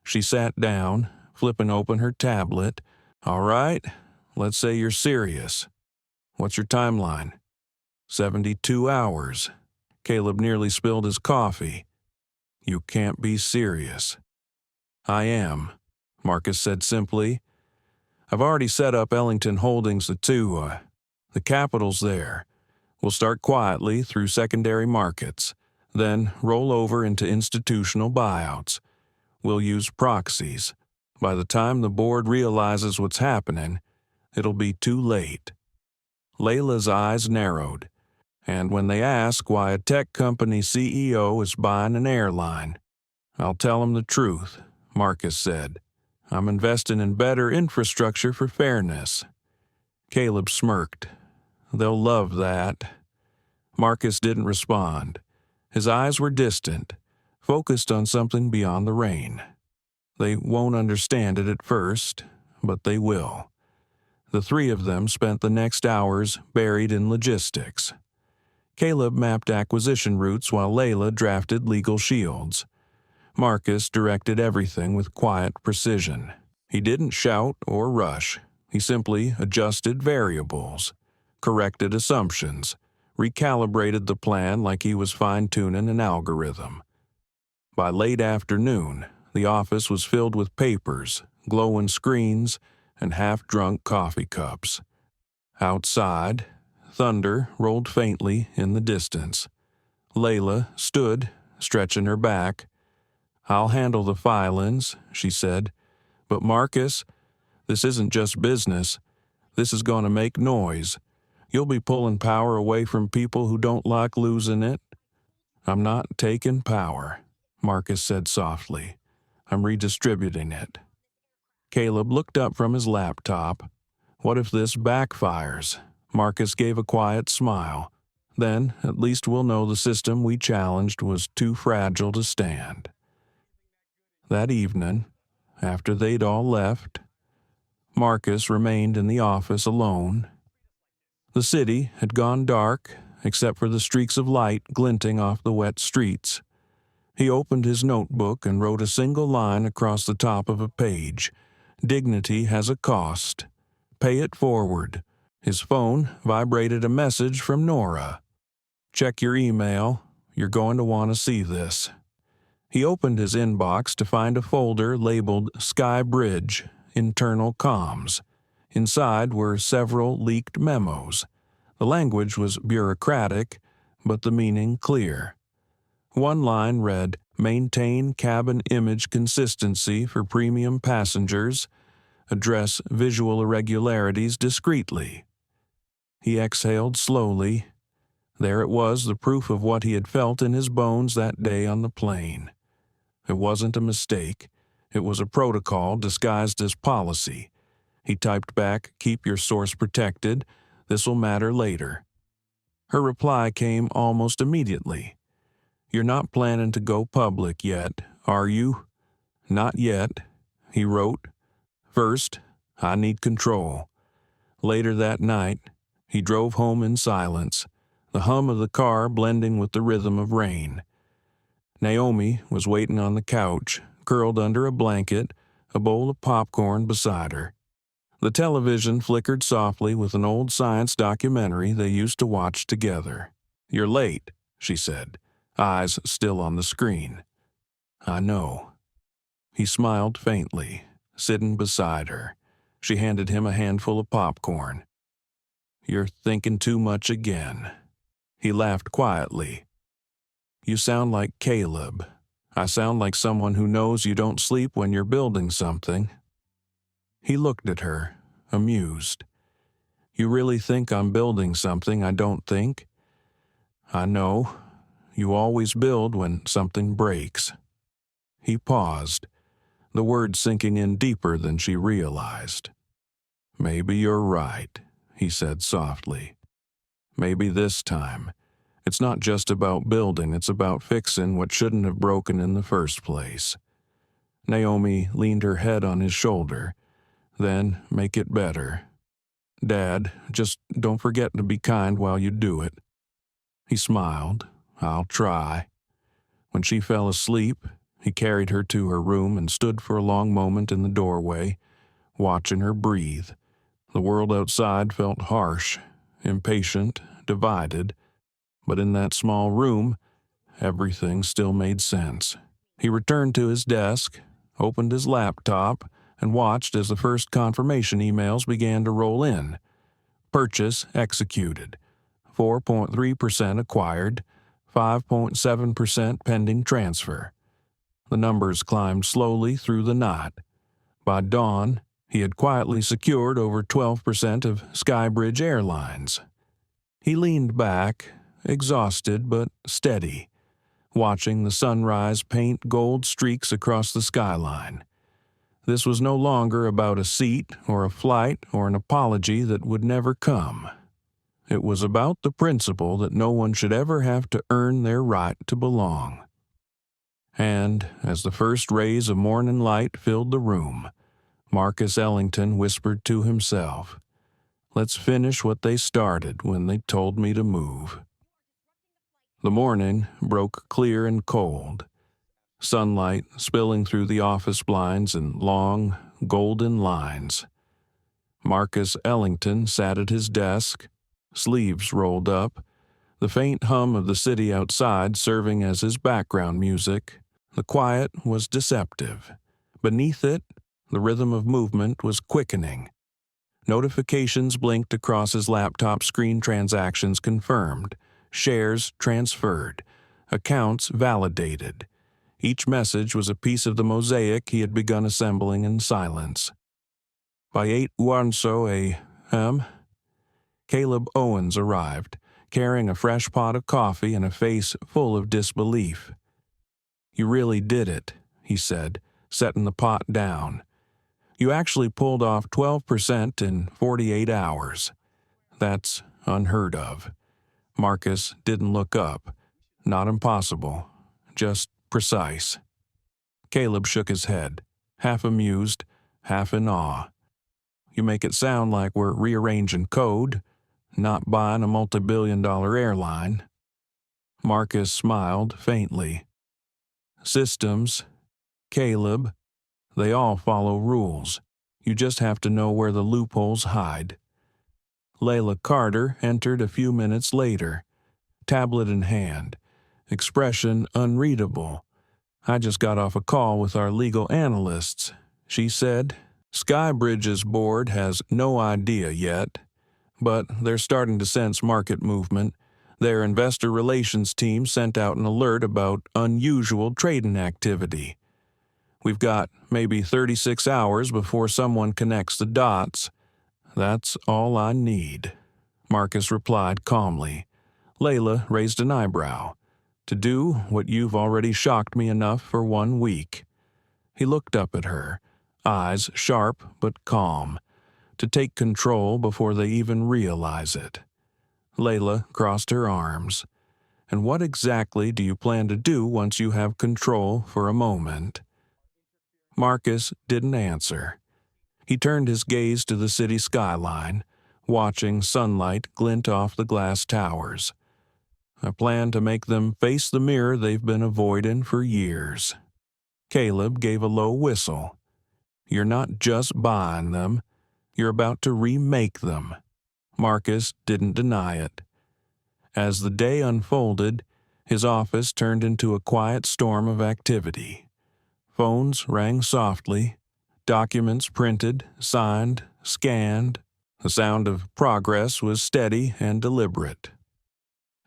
She sat down, flipping open her tablet. "All right, let's say you're serious. What's your timeline?" 72 hours. Caleb nearly spilled his coffee. "You can't be serious." "I am," Marcus said simply. "I've already set up Ellington Holdings the capital's there. We'll start quietly through secondary markets, then roll over into institutional buyouts. We'll use proxies. By the time the board realizes what's happening, it'll be too late." Layla's eyes narrowed. "And when they ask why a tech company CEO is buying an airline, I'll tell them the truth," Marcus said. "I'm investing in better infrastructure for fairness." Caleb smirked. "They'll love that." Marcus didn't respond. His eyes were distant, focused on something beyond the rain. They won't understand it at first, but they will. The three of them spent the next hours buried in logistics. Caleb mapped acquisition routes while Layla drafted legal shields. Marcus directed everything with quiet precision. He didn't shout or rush. He simply adjusted variables, corrected assumptions, recalibrated the plan like he was fine-tuning an algorithm. By late afternoon, the office was filled with papers, glowing screens, and half-drunk coffee cups. Outside, thunder rolled faintly in the distance. Layla stood, stretching her back. "I'll handle the filings," she said. "But Marcus, this isn't just business. This is going to make noise. You'll be pulling power away from people who don't like losing it." "I'm not taking power," Marcus said softly. "I'm redistributing it." Caleb looked up from his laptop. "What if this backfires?" Marcus gave a quiet smile. "Then at least we'll know the system we challenged was too fragile to stand." That evening, after they'd all left, Marcus remained in the office alone. The city had gone dark, except for the streaks of light glinting off the wet streets. He opened his notebook and wrote a single line across the top of a page. "Dignity has a cost. Pay it forward." His phone vibrated a message from Nora. "Check your email. You're going to want to see this." He opened his inbox to find a folder labeled SkyBridge, Internal Comms. Inside were several leaked memos. The language was bureaucratic, but the meaning clear. One line read, "Maintain cabin image consistency for premium passengers. Address visual irregularities discreetly." He exhaled slowly. There it was, the proof of what he had felt in his bones that day on the plane. It wasn't a mistake. It was a protocol disguised as policy. He typed back, "Keep your source protected. This'll matter later." Her reply came almost immediately. "You're not planning to go public yet, are you?" "Not yet," he wrote. "First, I need control." Later that night, he drove home in silence, the hum of the car blending with the rhythm of rain. Naomi was waiting on the couch, curled under a blanket, a bowl of popcorn beside her. The television flickered softly with an old science documentary they used to watch together. "You're late," she said, eyes still on the screen. "I know." He smiled faintly, sitting beside her. She handed him a handful of popcorn. "You're thinking too much again." He laughed quietly. "You sound like Caleb. I sound like someone who knows you don't sleep when you're building something." He looked at her, amused. "You really think I'm building something I don't think?" "I know. You always build when something breaks." He paused, the words sinking in deeper than she realized. "Maybe you're right," he said softly. "Maybe this time. It's not just about building, it's about fixing what shouldn't have broken in the first place." Naomi leaned her head on his shoulder. "Then make it better. Dad, just don't forget to be kind while you do it." He smiled. "I'll try." When she fell asleep, he carried her to her room and stood for a long moment in the doorway, watching her breathe. The world outside felt harsh, impatient, divided, but in that small room, everything still made sense. He returned to his desk, opened his laptop, and watched as the first confirmation emails began to roll in. Purchase executed. 4.3% acquired. 5.7% pending transfer. The numbers climbed slowly through the knot. By dawn, he had quietly secured over 12% of SkyBridge Airlines. He leaned back, exhausted but steady. watching the sunrise paint gold streaks across the skyline. This was no longer about a seat or a flight or an apology that would never come. It was about the principle that no one should ever have to earn their right to belong. And, as the first rays of morning light filled the room, Marcus Ellington whispered to himself, "Let's finish what they started when they told me to move." The morning broke clear and cold, sunlight spilling through the office blinds in long, golden lines. Marcus Ellington sat at his desk, sleeves rolled up, the faint hum of the city outside serving as his background music. The quiet was deceptive. Beneath it, the rhythm of movement was quickening. Notifications blinked across his laptop screen, transactions confirmed, shares transferred, accounts validated. Each message was a piece of the mosaic he had begun assembling in silence. By 8:01 a.m., Caleb Owens arrived, carrying a fresh pot of coffee and a face full of disbelief. "You really did it," he said, setting the pot down. "You actually pulled off 12% in 48 hours. That's unheard of." Marcus didn't look up. Not impossible, just precise. Caleb shook his head, half amused, half in awe. "You make it sound like we're rearranging code, not buying a multi-billion-dollar airline." Marcus smiled faintly. "Systems, Caleb, they all follow rules. You just have to know where the loopholes hide." Layla Carter entered a few minutes later, tablet in hand, expression unreadable. "I just got off a call with our legal analysts," she said. "SkyBridge's board has no idea yet, but they're starting to sense market movement. Their investor relations team sent out an alert about unusual trading activity. We've got maybe 36 hours before someone connects the dots. That's all I need," Marcus replied calmly. Layla raised an eyebrow. "To do what you've already shocked me enough for 1 week." He looked up at her, eyes sharp but calm. "To take control before they even realize it." Layla crossed her arms. "And what exactly do you plan to do once you have control for a moment?" Marcus didn't answer. He turned his gaze to the city skyline, watching sunlight glint off the glass towers. "I plan to make them face the mirror they've been avoiding for years." Caleb gave a low whistle. "You're not just buying them, you're about to remake them." Marcus didn't deny it. As the day unfolded, his office turned into a quiet storm of activity. Phones rang softly, documents printed, signed, scanned. The sound of progress was steady and deliberate.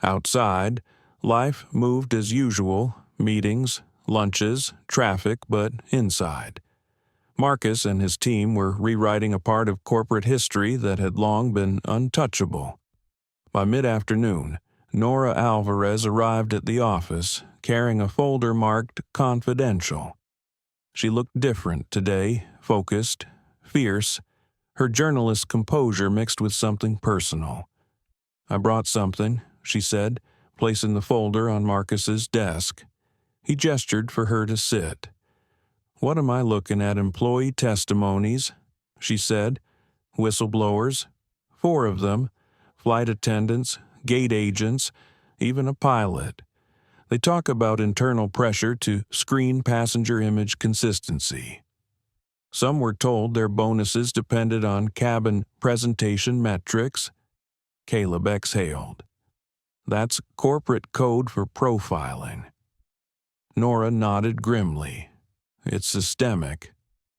Outside, life moved as usual, meetings, lunches, traffic, but inside. Marcus and his team were rewriting a part of corporate history that had long been untouchable. By mid-afternoon, Nora Alvarez arrived at the office, carrying a folder marked "Confidential." She looked different today, focused, fierce, her journalist's composure mixed with something personal. "I brought something," she said, placing the folder on Marcus's desk. He gestured for her to sit. "What am I looking at? Employee testimonies," she said. "Whistleblowers, 4 of them, flight attendants, gate agents, even a pilot. They talk about internal pressure to screen passenger image consistency. Some were told their bonuses depended on cabin presentation metrics." Caleb exhaled. "That's corporate code for profiling." Nora nodded grimly. "It's systemic.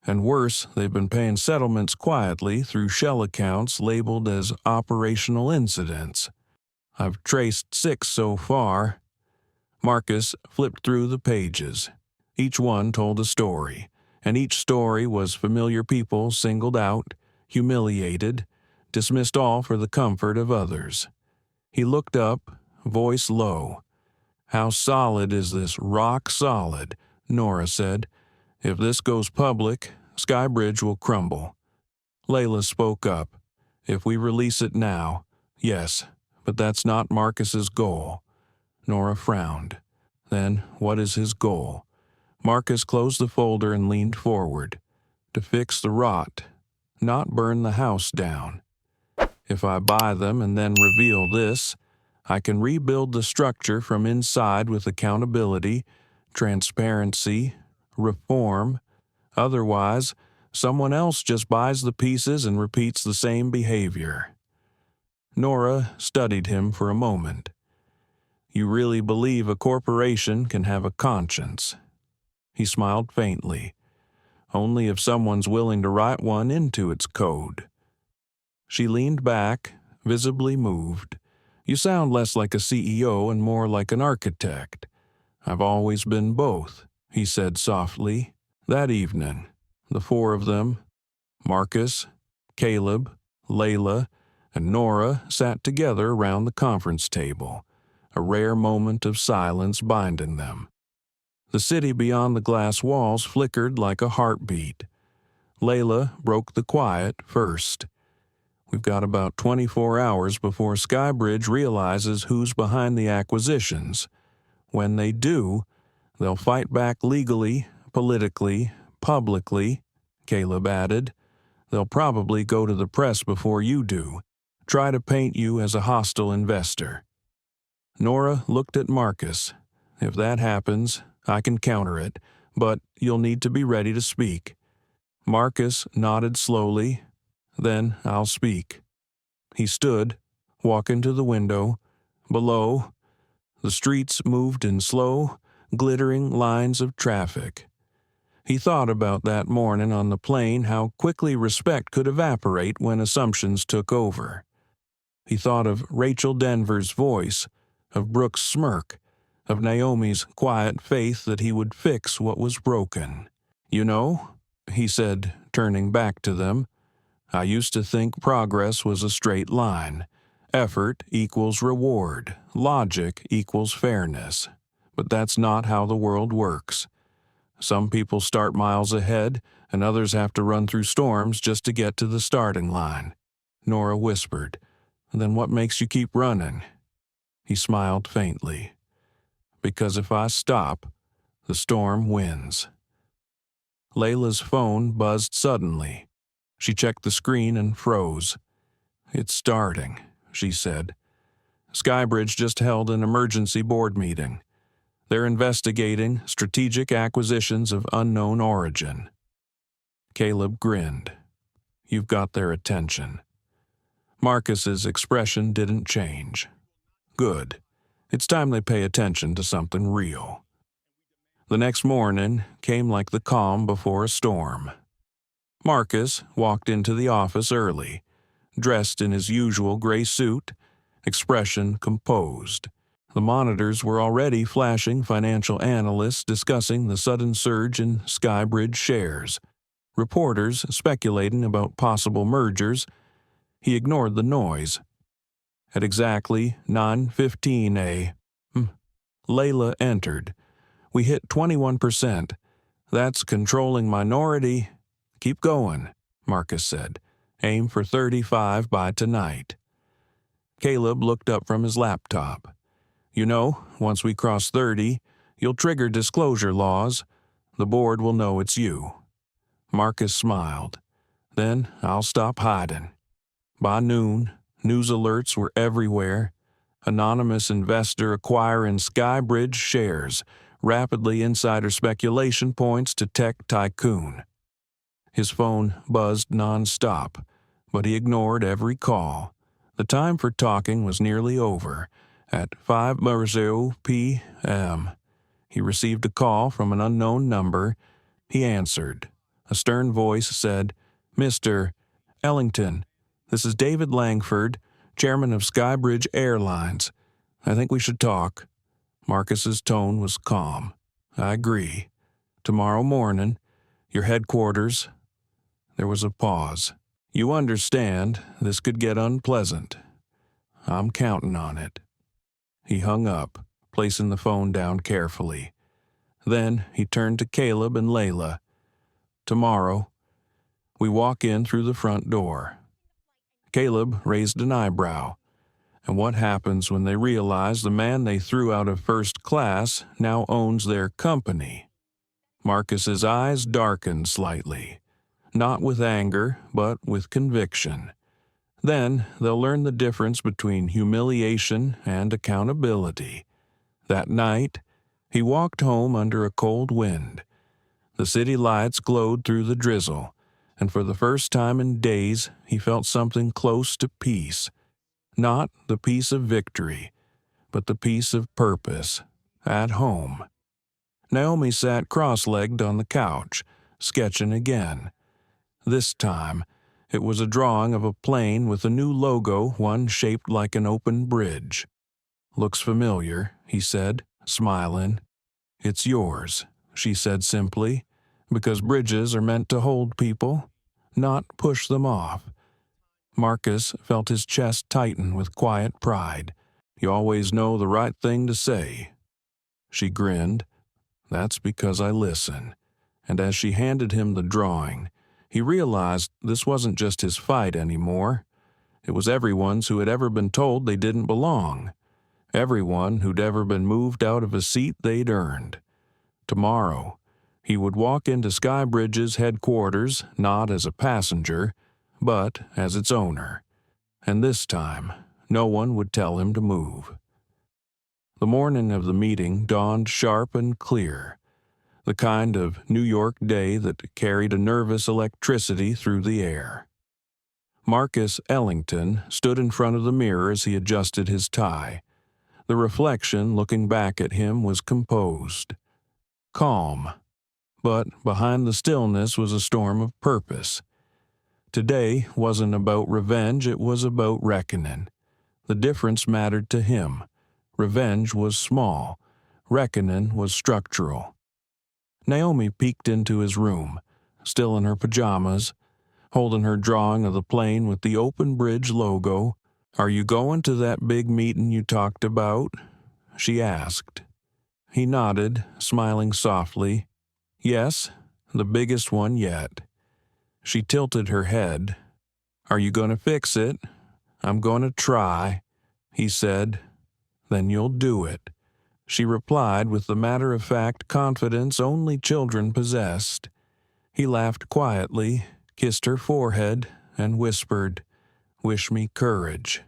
And worse, they've been paying settlements quietly through shell accounts labeled as operational incidents. I've traced 6 so far." Marcus flipped through the pages. Each one told a story, and each story was familiar people singled out, humiliated, dismissed all for the comfort of others. He looked up, voice low. How solid is this? Rock solid, Nora said. If this goes public, SkyBridge will crumble. Layla spoke up. If we release it now, yes, but that's not Marcus's goal. Nora frowned. Then, what is his goal? Marcus closed the folder and leaned forward. To fix the rot, not burn the house down. If I buy them and then reveal this, I can rebuild the structure from inside with accountability, transparency, reform. Otherwise, someone else just buys the pieces and repeats the same behavior. Nora studied him for a moment. You really believe a corporation can have a conscience? He smiled faintly. Only if someone's willing to write one into its code. She leaned back, visibly moved. You sound less like a CEO and more like an architect. I've always been both, he said softly. That evening, the four of them, Marcus, Caleb, Layla, and Nora, sat together around the conference table, a rare moment of silence binding them. The city beyond the glass walls flickered like a heartbeat. Layla broke the quiet first. We've got about 24 hours before SkyBridge realizes who's behind the acquisitions. When they do, they'll fight back legally, politically, publicly, Caleb added. They'll probably go to the press before you do, try to paint you as a hostile investor. Nora looked at Marcus. If that happens, I can counter it, but you'll need to be ready to speak. Marcus nodded slowly. Then I'll speak. He stood, walking to the window. Below, the streets moved in slow, glittering lines of traffic. He thought about that morning on the plane, how quickly respect could evaporate when assumptions took over. He thought of Rachel Denver's voice, of Brooke's smirk, of Naomi's quiet faith that he would fix what was broken. You know, he said, turning back to them, I used to think progress was a straight line. Effort equals reward. Logic equals fairness. But that's not how the world works. Some people start miles ahead, and others have to run through storms just to get to the starting line. Nora whispered, Then what makes you keep running? He smiled faintly. Because if I stop, the storm wins. Layla's phone buzzed suddenly. She checked the screen and froze. It's starting, she said. SkyBridge just held an emergency board meeting. They're investigating strategic acquisitions of unknown origin. Caleb grinned. You've got their attention. Marcus's expression didn't change. Good. It's time they pay attention to something real. The next morning came like the calm before a storm. Marcus walked into the office early, dressed in his usual gray suit, expression composed. The monitors were already flashing financial analysts discussing the sudden surge in SkyBridge shares, reporters speculating about possible mergers. He ignored the noise. At exactly 9:15 a.m., Layla entered. We hit 21%. That's controlling minority. Keep going, Marcus said. Aim for 35 by tonight. Caleb looked up from his laptop. You know, once we cross 30, you'll trigger disclosure laws. The board will know it's you. Marcus smiled. Then I'll stop hiding. By noon, news alerts were everywhere. Anonymous investor acquiring SkyBridge shares. Rapidly insider speculation points to tech tycoon. His phone buzzed nonstop, but he ignored every call. The time for talking was nearly over. At 5:00 p.m., he received a call from an unknown number. He answered. A stern voice said, Mr. Ellington, this is David Langford, chairman of SkyBridge Airlines. I think we should talk. Marcus's tone was calm. I agree. Tomorrow morning, your headquarters. There was a pause. You understand, this could get unpleasant. I'm counting on it. He hung up. placing the phone down carefully. Then he turned to Caleb and Layla. Tomorrow, we walk in through the front door. Caleb raised an eyebrow. And what happens when they realize the man they threw out of first class now owns their company? Marcus's eyes darkened slightly, not with anger, but with conviction. Then they'll learn the difference between humiliation and accountability. That night, he walked home under a cold wind. The city lights glowed through the drizzle, and for the first time in days, he felt something close to peace. Not the peace of victory, but the peace of purpose, at home. Naomi sat cross-legged on the couch, sketching again. This time, it was a drawing of a plane with a new logo, one shaped like an open bridge. "Looks familiar," he said, smiling. "It's yours," she said simply, "because bridges are meant to hold people, not push them off." Marcus felt his chest tighten with quiet pride. "You always know the right thing to say." She grinned. "That's because I listen." And as she handed him the drawing, he realized this wasn't just his fight anymore. It was everyone's who had ever been told they didn't belong. Everyone who'd ever been moved out of a seat they'd earned. Tomorrow, he would walk into SkyBridge's headquarters not as a passenger, but as its owner. And this time, no one would tell him to move. The morning of the meeting dawned sharp and clear, the kind of New York day that carried a nervous electricity through the air. Marcus Ellington stood in front of the mirror as he adjusted his tie. The reflection looking back at him was composed, calm, but behind the stillness was a storm of purpose. Today wasn't about revenge, it was about reckoning. The difference mattered to him. Revenge was small. Reckoning was structural. Naomi peeked into his room, still in her pajamas, holding her drawing of the plane with the open bridge logo. "Are you going to that big meeting you talked about?" she asked. He nodded, smiling softly. "Yes, the biggest one yet." She tilted her head. "Are you going to fix it?" "I'm going to try," he said. "Then you'll do it," she replied with the matter-of-fact confidence only children possessed. He laughed quietly, kissed her forehead, and whispered, "Wish me courage."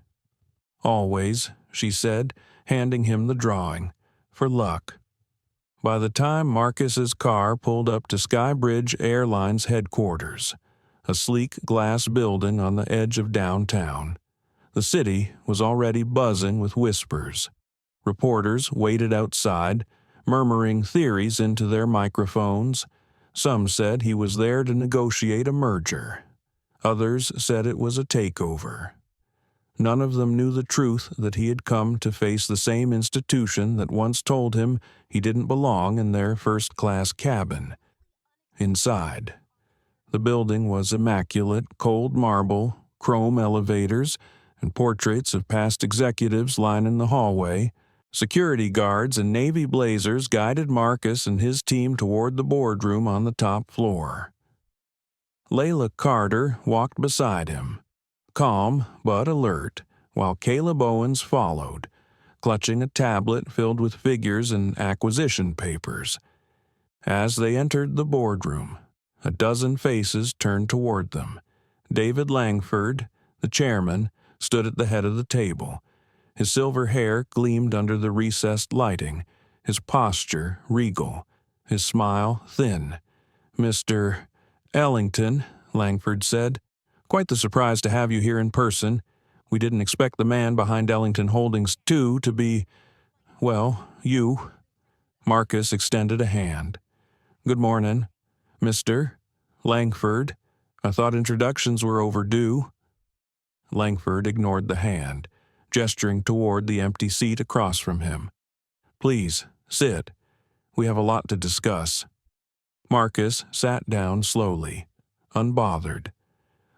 "Always," she said, handing him the drawing. "For luck." By the time Marcus's car pulled up to SkyBridge Airlines headquarters, a sleek glass building on the edge of downtown, the city was already buzzing with whispers. Reporters waited outside, murmuring theories into their microphones. Some said he was there to negotiate a merger. Others said it was a takeover. None of them knew the truth that he had come to face the same institution that once told him he didn't belong in their first-class cabin. Inside, the building was immaculate, cold marble, chrome elevators, and portraits of past executives lining the hallway. Security guards in navy blazers guided Marcus and his team toward the boardroom on the top floor. Layla Carter walked beside him, calm but alert, while Caleb Owens followed, clutching a tablet filled with figures and acquisition papers. As they entered the boardroom, a dozen faces turned toward them. David Langford, the chairman, stood at the head of the table. His silver hair gleamed under the recessed lighting, his posture regal, his smile thin. "Mr. Ellington," Langford said, "quite the surprise to have you here in person. We didn't expect the man behind Ellington Holdings II to be, well, you." Marcus extended a hand. "Good morning, Mr. Langford. I thought introductions were overdue." Langford ignored the hand, gesturing toward the empty seat across from him. "Please, sit. We have a lot to discuss." Marcus sat down slowly, unbothered.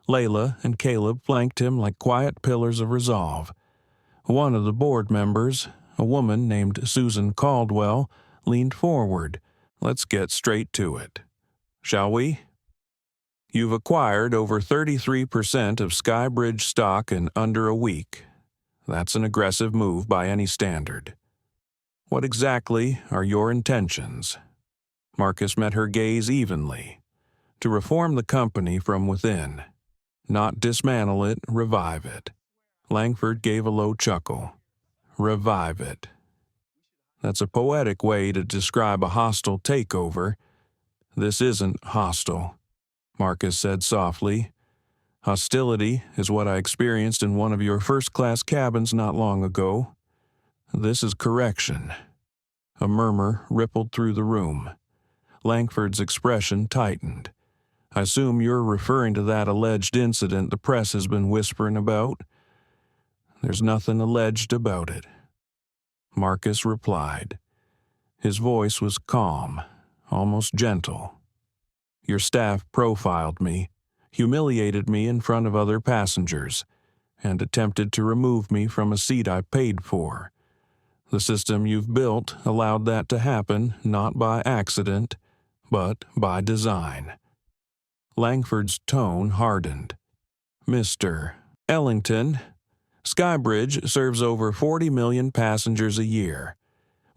Layla and Caleb flanked him like quiet pillars of resolve. One of the board members, A woman named Susan Caldwell leaned forward. Let's get straight to it. Shall we? You've acquired over 33% of SkyBridge stock in under a week. That's an aggressive move by any standard. What exactly are your intentions? Marcus met her gaze evenly. To reform the company from within. Not dismantle it, revive it. Langford gave a low chuckle. Revive it. That's a poetic way to describe a hostile takeover. This isn't hostile, Marcus said softly. Hostility is what I experienced in one of your first-class cabins not long ago. This is correction. A murmur rippled through the room. Langford's expression tightened. I assume you're referring to that alleged incident the press has been whispering about? There's nothing alleged about it. Marcus replied. His voice was calm, almost gentle. Your staff profiled me, humiliated me in front of other passengers, and attempted to remove me from a seat I paid for. The system you've built allowed that to happen not by accident, but by design. Langford's tone hardened. Mr. Ellington, SkyBridge serves over 40 million passengers a year.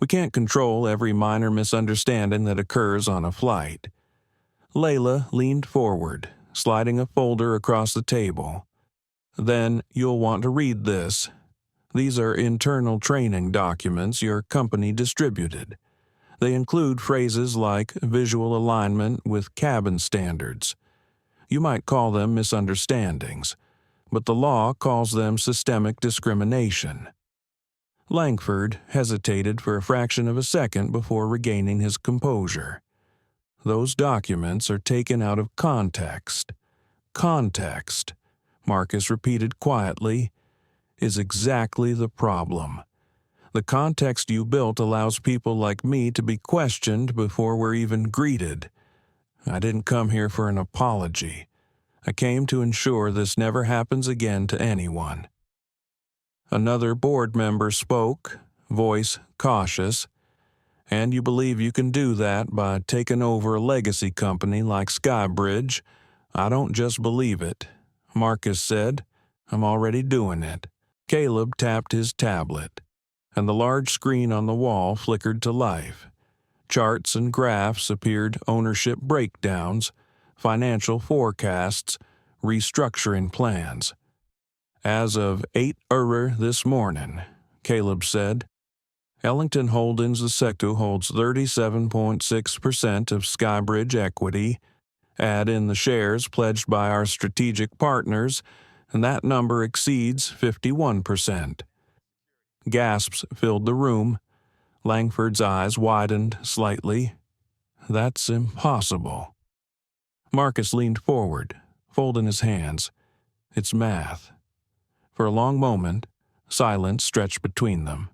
We can't control every minor misunderstanding that occurs on a flight. Layla leaned forward, sliding a folder across the table. Then you'll want to read this. These are internal training documents your company distributed. They include phrases like visual alignment with cabin standards. You might call them misunderstandings, but the law calls them systemic discrimination. Langford hesitated for a fraction of a second before regaining his composure. Those documents are taken out of context. Context, Marcus repeated quietly, is exactly the problem. The context you built allows people like me to be questioned before we're even greeted. I didn't come here for an apology. I came to ensure this never happens again to anyone. Another board member spoke, voice cautious. And you believe you can do that by taking over a legacy company like SkyBridge? I don't just believe it, Marcus said. I'm already doing it. Caleb tapped his tablet, and the large screen on the wall flickered to life. Charts and graphs appeared, ownership breakdowns, financial forecasts, restructuring plans. As of 8:00 this morning, Caleb said, Ellington Holdings II holds 37.6% of SkyBridge equity. Add in the shares pledged by our strategic partners, and that number exceeds 51%. Gasps filled the room. Langford's eyes widened slightly. That's impossible. Marcus leaned forward, folding his hands. It's math. For a long moment, silence stretched between them.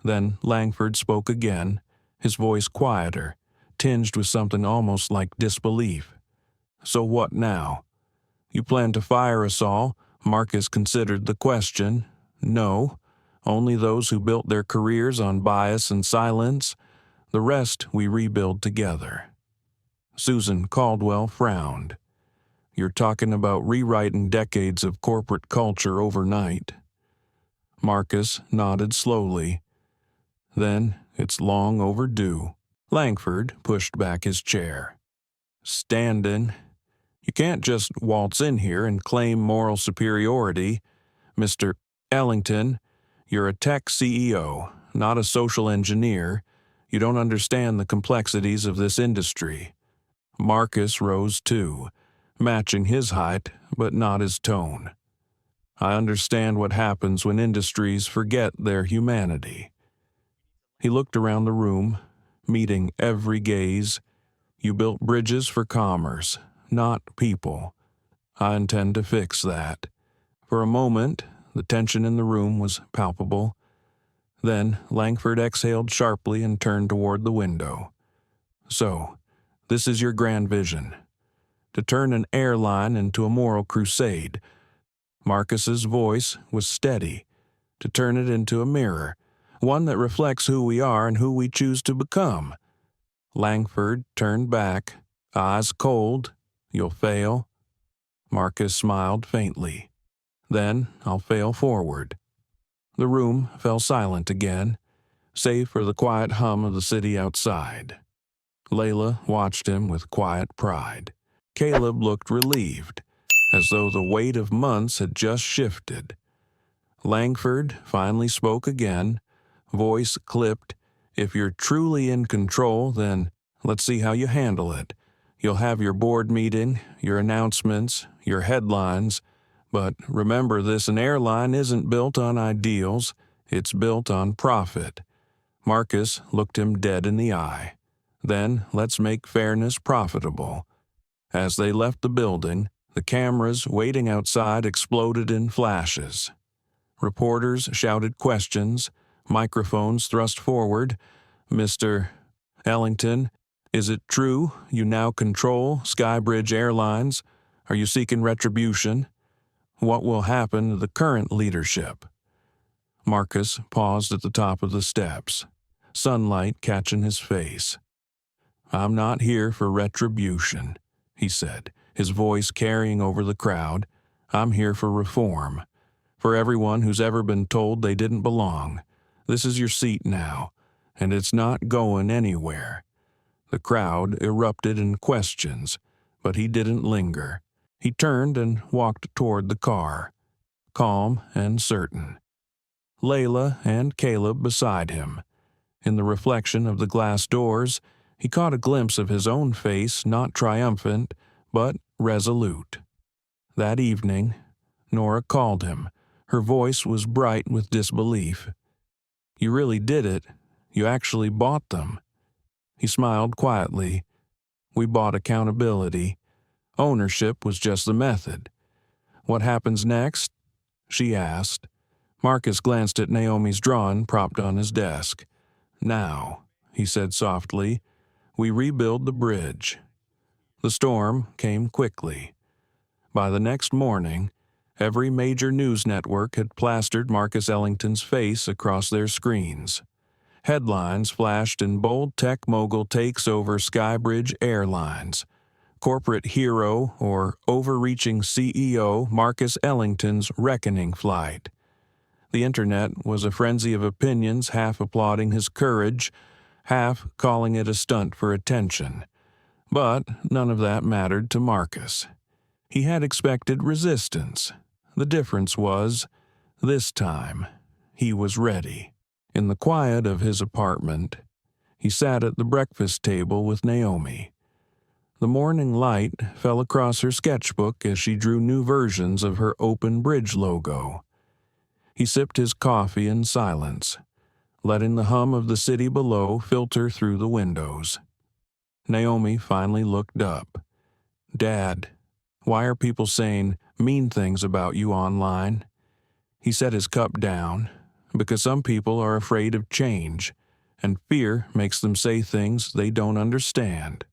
Then Langford spoke again, his voice quieter, tinged with something almost like disbelief. So what now? You plan to fire us all? Marcus considered the question. No. Only those who built their careers on bias and silence. The rest we rebuild together. Susan Caldwell frowned. You're talking about rewriting decades of corporate culture overnight. Marcus nodded slowly. Then it's long overdue. Langford pushed back his chair. Standing. You can't just waltz in here and claim moral superiority. Mr. Ellington, you're a tech CEO, not a social engineer. You don't understand the complexities of this industry. Marcus rose too, matching his height, but not his tone. I understand what happens when industries forget their humanity. He looked around the room, meeting every gaze. You built bridges for commerce, not people. I intend to fix that. For a moment, the tension in the room was palpable. Then Langford exhaled sharply and turned toward the window. So, this is your grand vision. To turn an airline into a moral crusade. Marcus's voice was steady. To turn it into a mirror, one that reflects who we are and who we choose to become. Langford turned back, eyes cold. You'll fail? Marcus smiled faintly. Then I'll fail forward. The room fell silent again, save for the quiet hum of the city outside. Layla watched him with quiet pride. Caleb looked relieved, as though the weight of months had just shifted. Langford finally spoke again, voice clipped. If you're truly in control, then let's see how you handle it. You'll have your board meeting, your announcements, your headlines, but remember this, an airline isn't built on ideals, it's built on profit. Marcus looked him dead in the eye. Then let's make fairness profitable. As they left the building, the cameras waiting outside exploded in flashes. Reporters shouted questions, microphones thrust forward. Mr. Ellington, is it true you now control SkyBridge Airlines? Are you seeking retribution? What will happen to the current leadership? Marcus paused at the top of the steps, sunlight catching his face. I'm not here for retribution, he said, his voice carrying over the crowd. I'm here for reform. For everyone who's ever been told they didn't belong. This is your seat now, and it's not going anywhere. The crowd erupted in questions, but he didn't linger. He turned and walked toward the car, calm and certain. Layla and Caleb beside him. In the reflection of the glass doors, he caught a glimpse of his own face, not triumphant, but resolute. That evening, Nora called him. Her voice was bright with disbelief. You really did it. You actually bought them. He smiled quietly. We bought accountability. Ownership was just the method. What happens next? She asked. Marcus glanced at Naomi's drawing propped on his desk. Now, he said softly, we rebuild the bridge. The storm came quickly. By the next morning, every major news network had plastered Marcus Ellington's face across their screens. Headlines flashed in bold: tech mogul takes over SkyBridge Airlines. Corporate hero or overreaching CEO Marcus Ellington's reckoning flight. The internet was a frenzy of opinions, half applauding his courage, half calling it a stunt for attention. But none of that mattered to Marcus. He had expected resistance. The difference was, this time, he was ready. In the quiet of his apartment, he sat at the breakfast table with Naomi. The morning light fell across her sketchbook as she drew new versions of her open bridge logo. He sipped his coffee in silence, letting the hum of the city below filter through the windows. Naomi finally looked up. Dad, why are people saying mean things about you online? He set his cup down, because some people are afraid of change, and fear makes them say things they don't understand.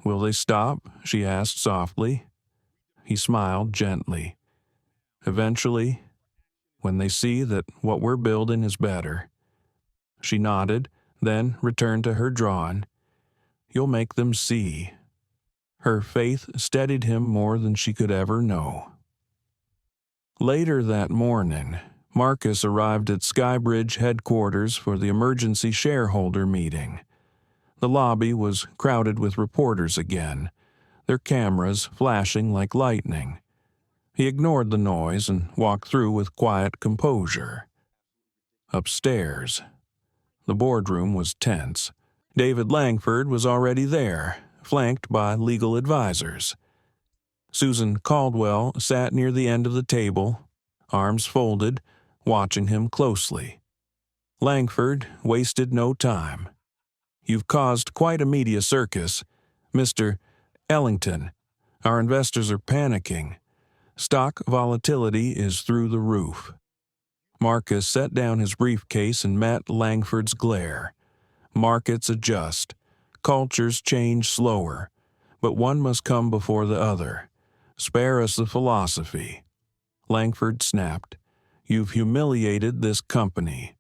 Will they stop? She asked softly. He smiled gently. Eventually, when they see that what we're building is better. She nodded, then returned to her drawing. You'll make them see. Her faith steadied him more than she could ever know. Later that morning, Marcus arrived at SkyBridge headquarters for the emergency shareholder meeting. The lobby was crowded with reporters again, their cameras flashing like lightning. He ignored the noise and walked through with quiet composure. Upstairs, the boardroom was tense. David Langford was already there, flanked by legal advisors. Susan Caldwell sat near the end of the table, arms folded, watching him closely. Langford wasted no time. You've caused quite a media circus. Mr. Ellington, our investors are panicking. Stock volatility is through the roof. Marcus set down his briefcase and met Langford's glare. Markets adjust. Cultures change slower. But one must come before the other. Spare us the philosophy. Langford snapped. You've humiliated this company.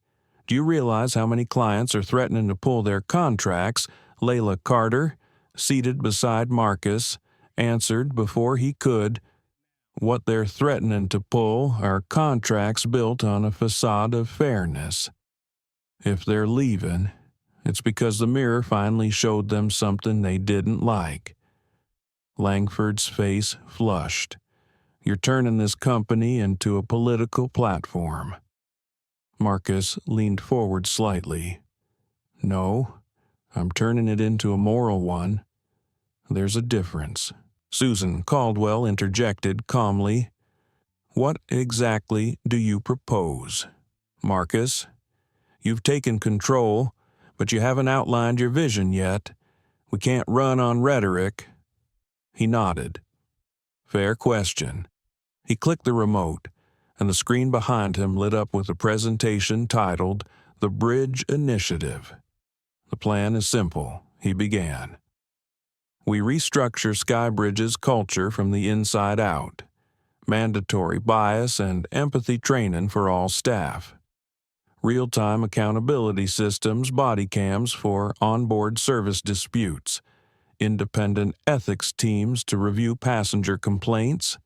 Do you realize how many clients are threatening to pull their contracts? Layla Carter, seated beside Marcus, answered before he could. What they're threatening to pull are contracts built on a facade of fairness. If they're leaving, it's because the mirror finally showed them something they didn't like. Langford's face flushed. You're turning this company into a political platform. Marcus leaned forward slightly. No, I'm turning it into a moral one. There's a difference. Susan Caldwell interjected calmly. What exactly do you propose? Marcus, you've taken control, but you haven't outlined your vision yet. We can't run on rhetoric. He nodded. Fair question. He clicked the remote, and the screen behind him lit up with a presentation titled The Bridge Initiative. The plan is simple, he began. We restructure SkyBridge's culture from the inside out. Mandatory bias and empathy training for all staff. Real-time accountability systems, body cams for onboard service disputes. Independent ethics teams to review passenger complaints.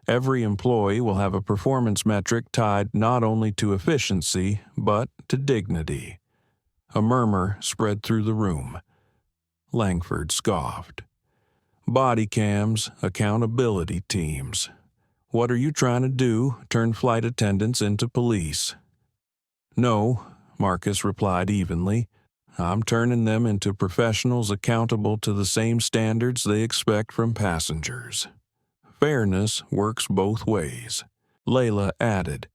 Every employee will have a performance metric tied not only to efficiency, but to dignity. A murmur spread through the room. Langford scoffed. Body cams, accountability teams. What are you trying to do? Turn flight attendants into police? No, Marcus replied evenly. I'm turning them into professionals accountable to the same standards they expect from passengers. Fairness works both ways. Layla added.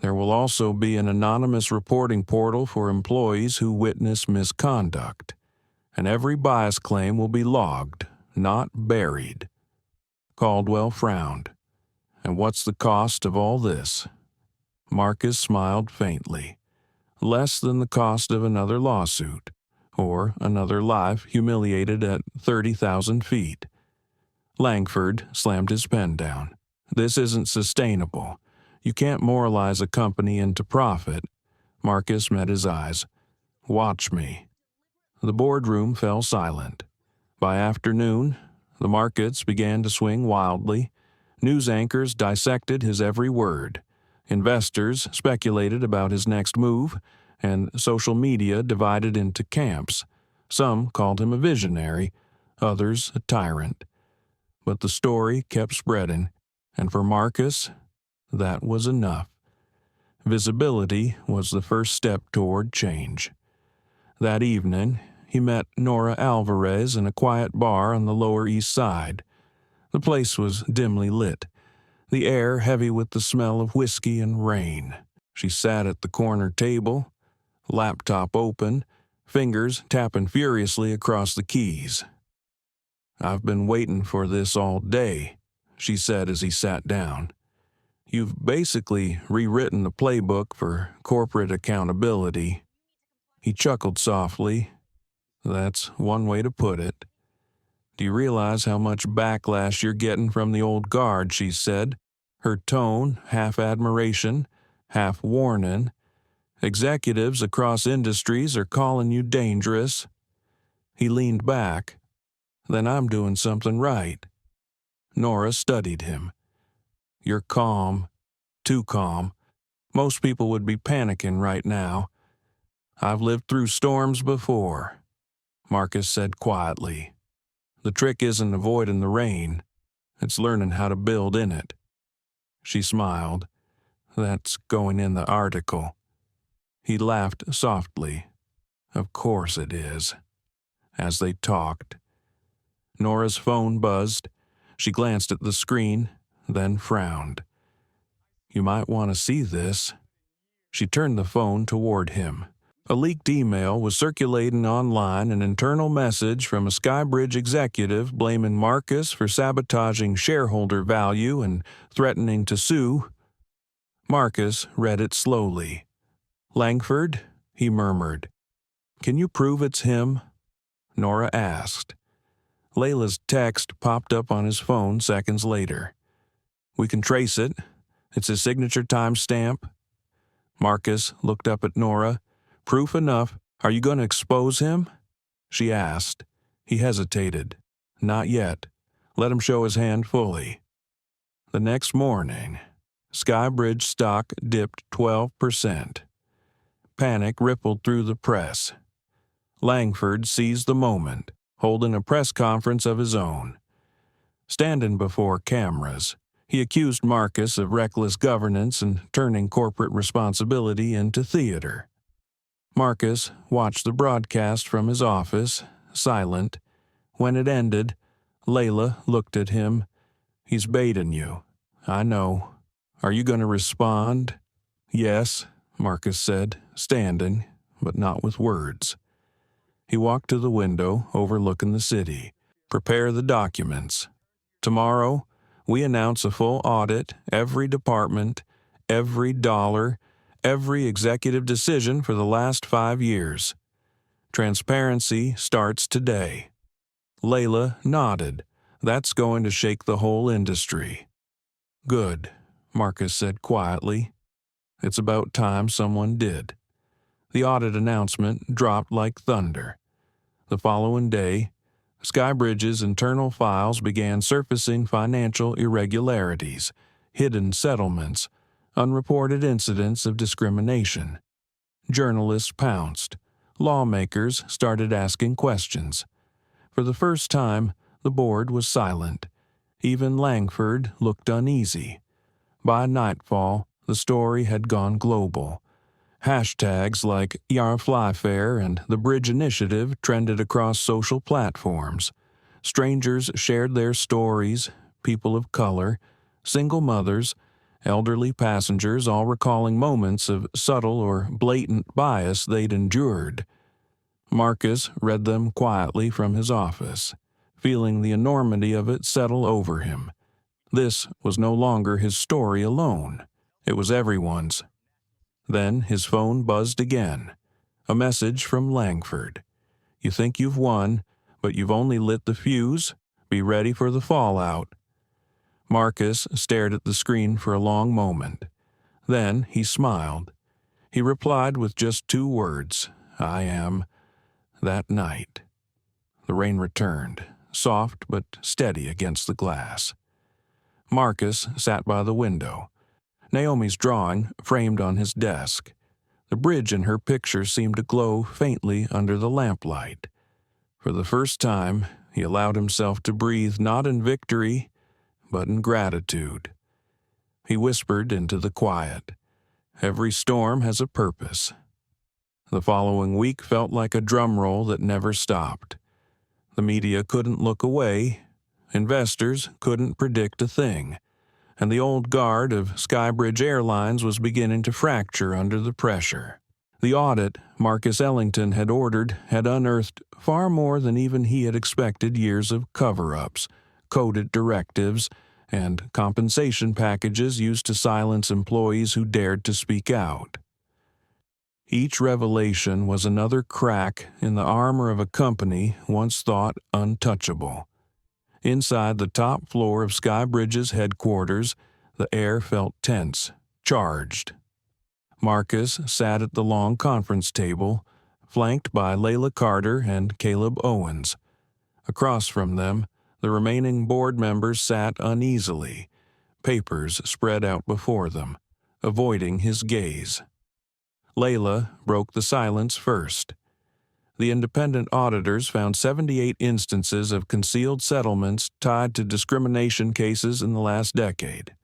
There will also be an anonymous reporting portal for employees who witness misconduct, and every bias claim will be logged, not buried. Caldwell frowned. And what's the cost of all this? Marcus smiled faintly. Less than the cost of another lawsuit, or another life humiliated at 30,000 feet. Langford slammed his pen down. This isn't sustainable. You can't moralize a company into profit. Marcus met his eyes. Watch me. The boardroom fell silent. By afternoon, the markets began to swing wildly. News anchors dissected his every word. Investors speculated about his next move, and social media divided into camps. Some called him a visionary, others a tyrant. But the story kept spreading, and for Marcus, that was enough. Visibility was the first step toward change. That evening, he met Nora Alvarez in a quiet bar on the Lower East Side. The place was dimly lit, the air heavy with the smell of whiskey and rain. She sat at the corner table, laptop open, fingers tapping furiously across the keys. I've been waiting for this all day, she said as he sat down. You've basically rewritten the playbook for corporate accountability. He chuckled softly. That's one way to put it. Do you realize how much backlash you're getting from the old guard, she said, her tone half admiration, half warning. Executives across industries are calling you dangerous. He leaned back. Then I'm doing something right. Nora studied him. You're calm, too calm. Most people would be panicking right now. I've lived through storms before, Marcus said quietly. The trick isn't avoiding the rain. It's learning how to build in it. She smiled. That's going in the article. He laughed softly. Of course it is. As they talked, Nora's phone buzzed. She glanced at the screen, then frowned. You might want to see this. She turned the phone toward him. A leaked email was circulating online, an internal message from a SkyBridge executive blaming Marcus for sabotaging shareholder value and threatening to sue. Marcus read it slowly. Langford, he murmured. Can you prove it's him? Nora asked. Layla's text popped up on his phone seconds later. We can trace it. It's his signature timestamp. Marcus looked up at Nora. "Proof enough. Are you going to expose him?" she asked. He hesitated. "Not yet. Let him show his hand fully." The next morning, SkyBridge stock dipped 12%. Panic rippled through the press. Langford seized the moment, holding a press conference of his own. Standing before cameras, he accused Marcus of reckless governance and turning corporate responsibility into theater. Marcus watched the broadcast from his office, silent. When it ended, Layla looked at him. "He's baiting you. I know. Are you going to respond?" "Yes," Marcus said, standing, but not with words. He walked to the window overlooking the city. "Prepare the documents. Tomorrow, we announce a full audit, every department, every dollar, every executive decision for the last 5 years. Transparency starts today." Layla nodded. "That's going to shake the whole industry." "Good," Marcus said quietly. "It's about time someone did." The audit announcement dropped like thunder. The following day, SkyBridge's internal files began surfacing financial irregularities, hidden settlements, unreported incidents of discrimination. Journalists pounced. Lawmakers started asking questions. For the first time, the board was silent. Even Langford looked uneasy. By nightfall, the story had gone global. Hashtags like #YarFlyFair and the Bridge Initiative trended across social platforms. Strangers shared their stories, people of color, single mothers, elderly passengers, all recalling moments of subtle or blatant bias they'd endured. Marcus read them quietly from his office, feeling the enormity of it settle over him. This was no longer his story alone. It was everyone's. Then his phone buzzed again. A message from Langford. "You think you've won, but you've only lit the fuse. Be ready for the fallout." Marcus stared at the screen for a long moment. Then he smiled. He replied with just 2 words, "I am." That night. The rain returned, soft but steady against the glass. Marcus sat by the window. Naomi's drawing framed on his desk. The bridge in her picture seemed to glow faintly under the lamplight. For the first time, he allowed himself to breathe not in victory, but in gratitude. He whispered into the quiet, "Every storm has a purpose." The following week felt like a drum roll that never stopped. The media couldn't look away. Investors couldn't predict a thing. And the old guard of SkyBridge Airlines was beginning to fracture under the pressure. The audit Marcus Ellington had ordered had unearthed far more than even he had expected: years of cover-ups, coded directives, and compensation packages used to silence employees who dared to speak out. Each revelation was another crack in the armor of a company once thought untouchable. Inside the top floor of SkyBridge's headquarters, the air felt tense, charged. Marcus sat at the long conference table, flanked by Layla Carter and Caleb Owens. Across from them, the remaining board members sat uneasily, papers spread out before them, avoiding his gaze. Layla broke the silence first. The independent auditors found 78 instances of concealed settlements tied to discrimination cases in the last decade.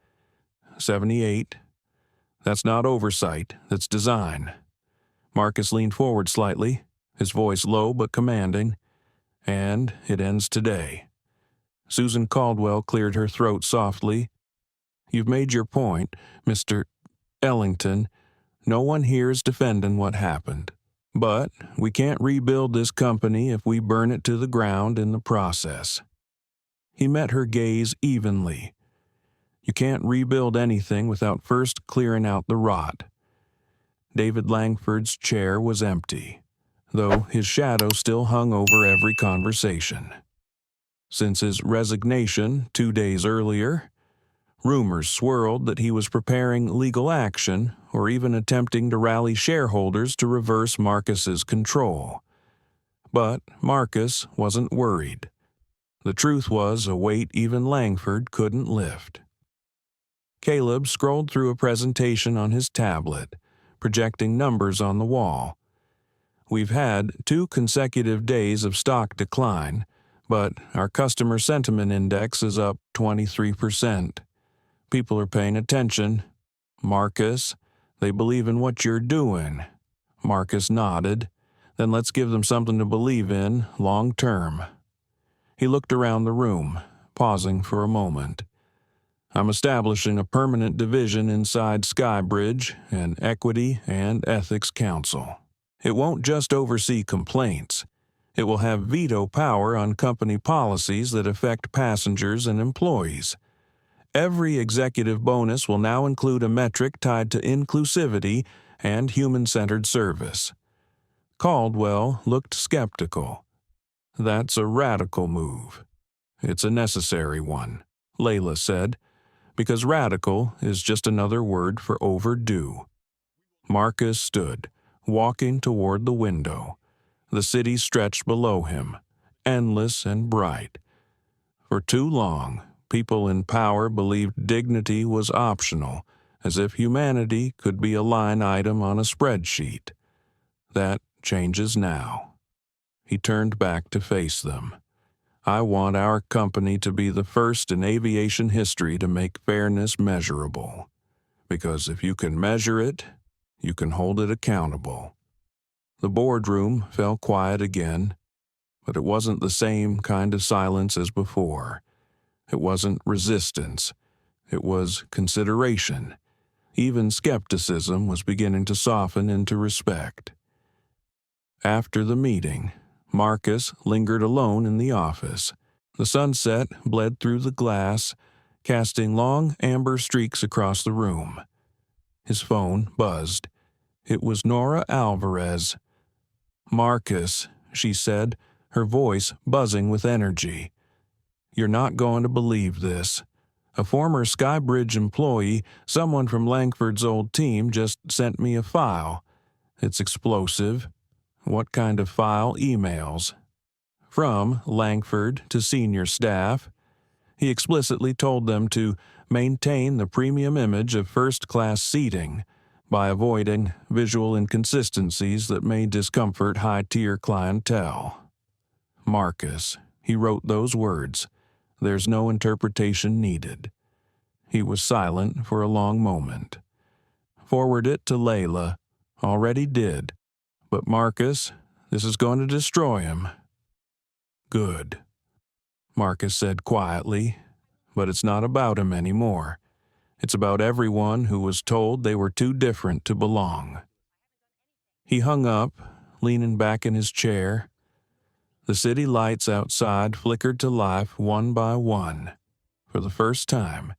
78. That's not oversight, that's design. Marcus leaned forward slightly, his voice low but commanding. "And it ends today." Susan Caldwell cleared her throat softly. "You've made your point, Mr. Ellington. No one here is defending what happened. But we can't rebuild this company if we burn it to the ground in the process." He met her gaze evenly. "You can't rebuild anything without first clearing out the rot." David Langford's chair was empty, though his shadow still hung over every conversation. Since his resignation 2 days earlier, Rumors swirled that he was preparing legal action or even attempting to rally shareholders to reverse Marcus's control. But Marcus wasn't worried. The truth was a weight even Langford couldn't lift. Caleb scrolled through a presentation on his tablet, projecting numbers on the wall. We've had 2 consecutive days of stock decline, but our customer sentiment index is up 23%. People are paying attention. Marcus, they believe in what you're doing. Marcus nodded. Then let's give them something to believe in long term. He looked around the room, pausing for a moment. I'm establishing a permanent division inside SkyBridge, an Equity and Ethics Council. It won't just oversee complaints. It will have veto power on company policies that affect passengers and employees. Every executive bonus will now include a metric tied to inclusivity and human-centered service. Caldwell looked skeptical. That's a radical move. It's a necessary one, Layla said, because radical is just another word for overdue. Marcus stood, walking toward the window. The city stretched below him, endless and bright. For too long, people in power believed dignity was optional, as if humanity could be a line item on a spreadsheet. That changes now. He turned back to face them. I want our company to be the first in aviation history to make fairness measurable. Because if you can measure it, you can hold it accountable. The boardroom fell quiet again, but it wasn't the same kind of silence as before. It wasn't resistance. It was consideration. Even skepticism was beginning to soften into respect. After the meeting, Marcus lingered alone in the office. The sunset bled through the glass, casting long amber streaks across the room. His phone buzzed. It was Nora Alvarez. Marcus, she said, her voice buzzing with energy. You're not going to believe this. A former SkyBridge employee, someone from Langford's old team, just sent me a file. It's explosive. What kind of file? Emails. From Langford to senior staff. He explicitly told them to maintain the premium image of first-class seating by avoiding visual inconsistencies that may discomfort high-tier clientele. Marcus, he wrote those words. There's no interpretation needed. He was silent for a long moment. Forward it to Layla. Already did. But Marcus, this is going to destroy him. Good, Marcus said quietly, but it's not about him anymore. It's about everyone who was told they were too different to belong. He hung up, leaning back in his chair. The city lights outside flickered to life one by one. For the first time,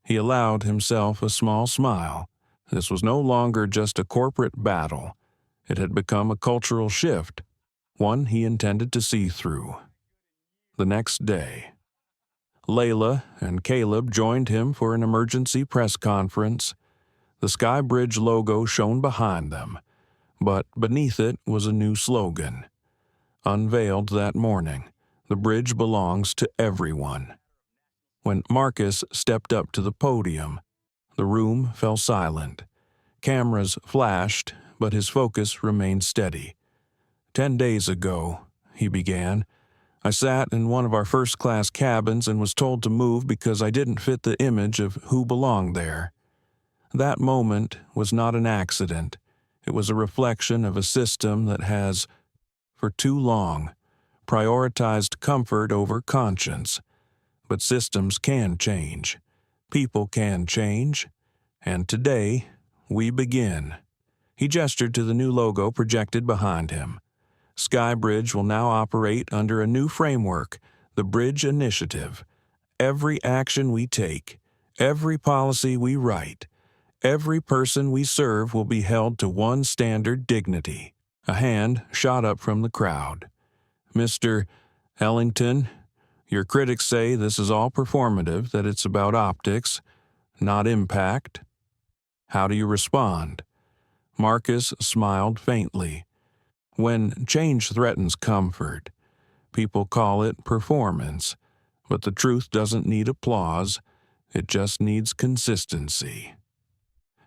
he allowed himself a small smile. This was no longer just a corporate battle. It had become a cultural shift, one he intended to see through. The next day, Layla and Caleb joined him for an emergency press conference. The SkyBridge logo shone behind them, but beneath it was a new slogan. Unveiled that morning, the bridge belongs to everyone. When Marcus stepped up to the podium, the room fell silent. Cameras flashed, but his focus remained steady. 10 days ago, he began, I sat in one of our first-class cabins and was told to move because I didn't fit the image of who belonged there. That moment was not an accident. It was a reflection of a system that has, for too long, prioritized comfort over conscience. But systems can change. People can change. And today, we begin. He gestured to the new logo projected behind him. SkyBridge will now operate under a new framework, the Bridge Initiative. Every action we take, every policy we write, every person we serve will be held to one standard dignity. A hand shot up from the crowd. Mr. Ellington, your critics say this is all performative, that it's about optics. not impact. How do you respond? Marcus smiled faintly. When change threatens comfort, people call it performance, but the truth doesn't need applause, it just needs consistency.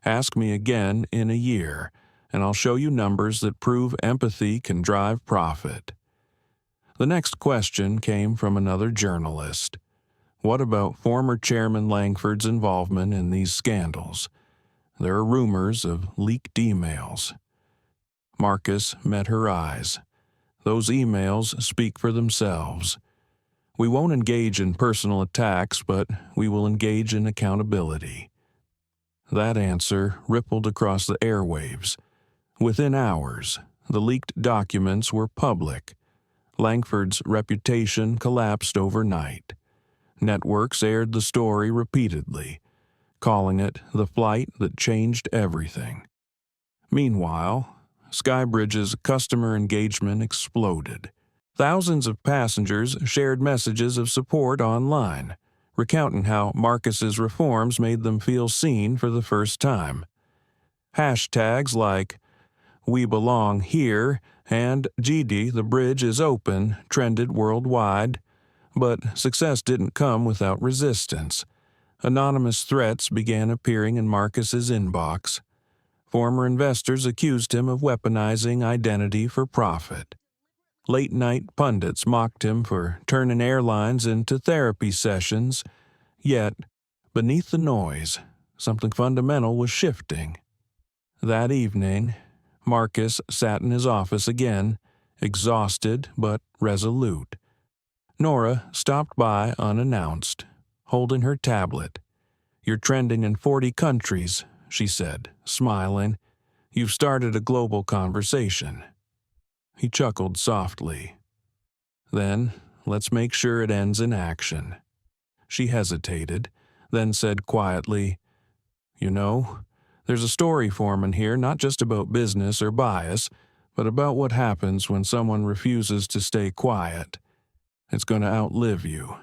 Ask me again in a year, and I'll show you numbers that prove empathy can drive profit. The next question came from another journalist. What about former Chairman Langford's involvement in these scandals? There are rumors of leaked emails. Marcus met her eyes. Those emails speak for themselves. We won't engage in personal attacks, but we will engage in accountability. That answer rippled across the airwaves. Within hours, the leaked documents were public. Langford's reputation collapsed overnight. Networks aired the story repeatedly, calling it the flight that changed everything. Meanwhile, SkyBridge's customer engagement exploded. Thousands of passengers shared messages of support online, recounting how Marcus's reforms made them feel seen for the first time. Hashtags like "We belong here" and "GD, the bridge is open" trended worldwide, but success didn't come without resistance. Anonymous threats began appearing in Marcus's inbox. Former investors accused him of weaponizing identity for profit. Late-night pundits mocked him for turning airlines into therapy sessions, yet, beneath the noise, something fundamental was shifting. That evening, Marcus sat in his office again, exhausted but resolute. Nora stopped by unannounced, holding her tablet. "You're trending in 40 countries," she said, smiling. "You've started a global conversation." He chuckled softly. "Then, let's make sure it ends in action." She hesitated, then said quietly, "You know, there's a story forming here not just about business or bias, but about what happens when someone refuses to stay quiet. It's going to outlive you."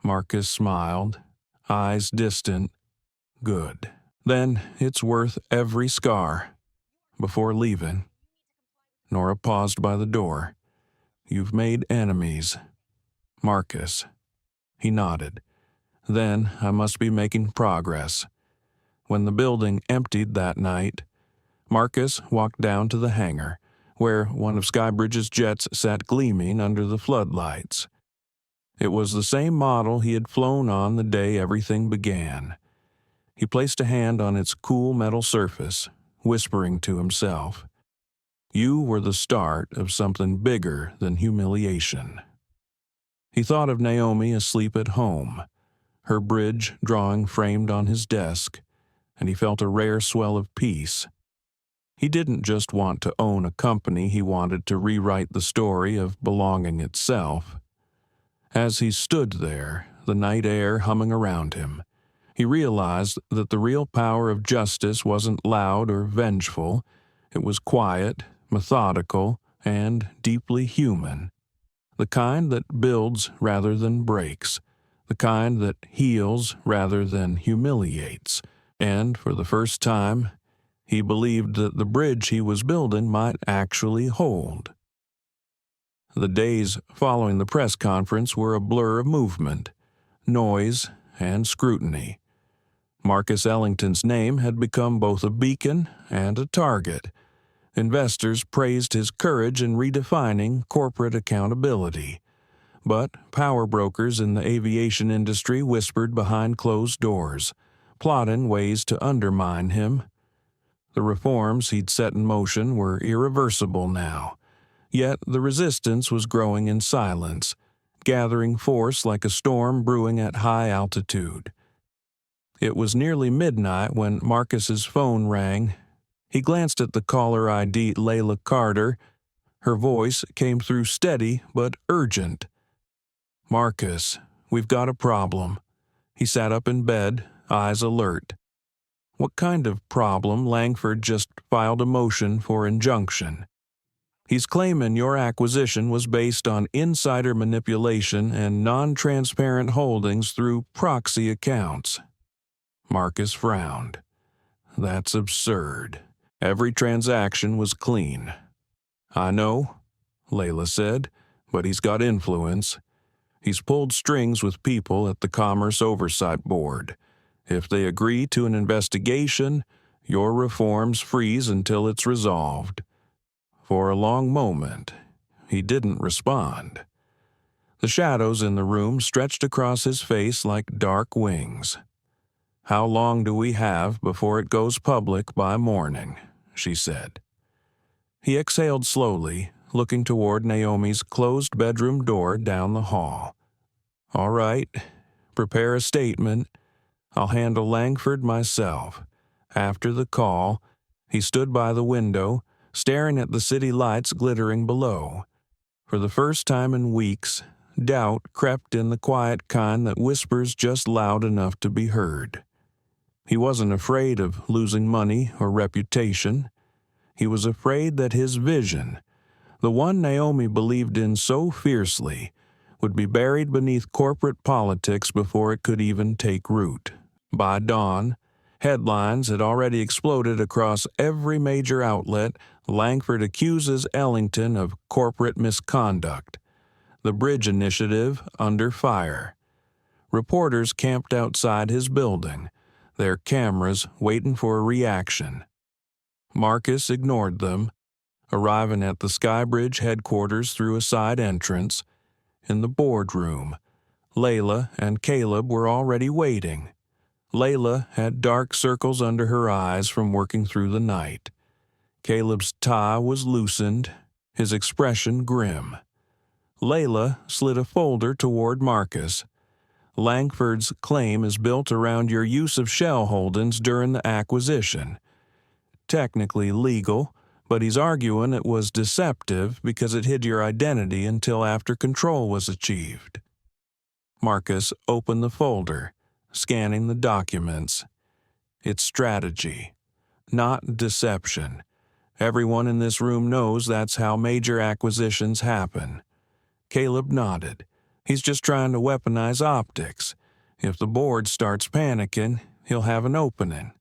Marcus smiled, eyes distant. "Good. Then it's worth every scar." Before leaving, Nora paused by the door. "You've made enemies." "Marcus." He nodded. "Then I must be making progress." When the building emptied that night, Marcus walked down to the hangar, where one of SkyBridge's jets sat gleaming under the floodlights. It was the same model he had flown on the day everything began. He placed a hand on its cool metal surface, whispering to himself, "You were the start of something bigger than humiliation." He thought of Naomi asleep at home, her bridge drawing framed on his desk, and he felt a rare swell of peace. He didn't just want to own a company, he wanted to rewrite the story of belonging itself. As he stood there, the night air humming around him, he realized that the real power of justice wasn't loud or vengeful. It was quiet, methodical, and deeply human. The kind that builds rather than breaks, the kind that heals rather than humiliates, and for the first time, he believed that the bridge he was building might actually hold. The days following the press conference were a blur of movement, noise, and scrutiny. Marcus Ellington's name had become both a beacon and a target. Investors praised his courage in redefining corporate accountability. But power brokers in the aviation industry whispered behind closed doors, plotting ways to undermine him. The reforms he'd set in motion were irreversible now, yet the resistance was growing in silence, gathering force like a storm brewing at high altitude. It was nearly midnight when Marcus's phone rang. He glanced at the caller ID Layla Carter. Her voice came through steady but urgent. "Marcus, we've got a problem." He sat up in bed, eyes alert. "What kind of problem?" Langford just filed a motion for injunction. "He's claiming your acquisition was based on insider manipulation and non-transparent holdings through proxy accounts." Marcus frowned. That's absurd. Every transaction was clean. I know, Layla said, but he's got influence. He's pulled strings with people at the Commerce Oversight Board. If they agree to an investigation, your reforms freeze until it's resolved. For a long moment, he didn't respond. The shadows in the room stretched across his face like dark wings. How long do we have before it goes public by morning? She said. He exhaled slowly, looking toward Naomi's closed bedroom door down the hall. All right, prepare a statement. I'll handle Langford myself. After the call, he stood by the window, staring at the city lights glittering below. For the first time in weeks, doubt crept in, the quiet kind that whispers just loud enough to be heard. He wasn't afraid of losing money or reputation. He was afraid that his vision, the one Naomi believed in so fiercely, would be buried beneath corporate politics before it could even take root. By dawn, headlines had already exploded across every major outlet. Langford accuses Ellington of corporate misconduct. The bridge initiative under fire. Reporters camped outside his building, their cameras waiting for a reaction. Marcus ignored them, arriving at the SkyBridge headquarters through a side entrance. In the boardroom, Layla and Caleb were already waiting. Layla had dark circles under her eyes from working through the night. Caleb's tie was loosened, his expression grim. Layla slid a folder toward Marcus. Langford's claim is built around your use of shell holdings during the acquisition. Technically legal, but he's arguing it was deceptive because it hid your identity until after control was achieved. Marcus opened the folder, scanning the documents. It's strategy, not deception. Everyone in this room knows that's how major acquisitions happen. Caleb nodded. He's just trying to weaponize optics. If the board starts panicking, he'll have an opening.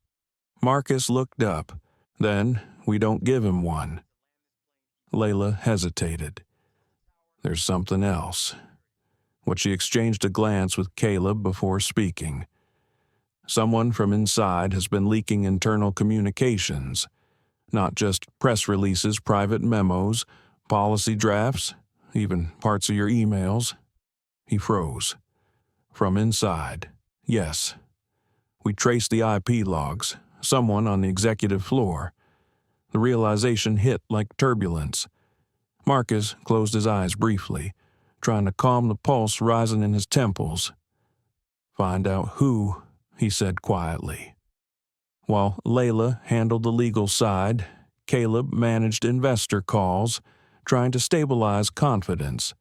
Marcus looked up. Then we don't give him one. Layla hesitated. There's something else. What she exchanged a glance with Caleb before speaking. Someone from inside has been leaking internal communications. Not just press releases, private memos, policy drafts, even parts of your emails. He froze. From inside, yes. We traced the IP logs, someone on the executive floor. The realization hit like turbulence. Marcus closed his eyes briefly, trying to calm the pulse rising in his temples. Find out who, he said quietly. While Layla handled the legal side, Caleb managed investor calls, trying to stabilize confidence.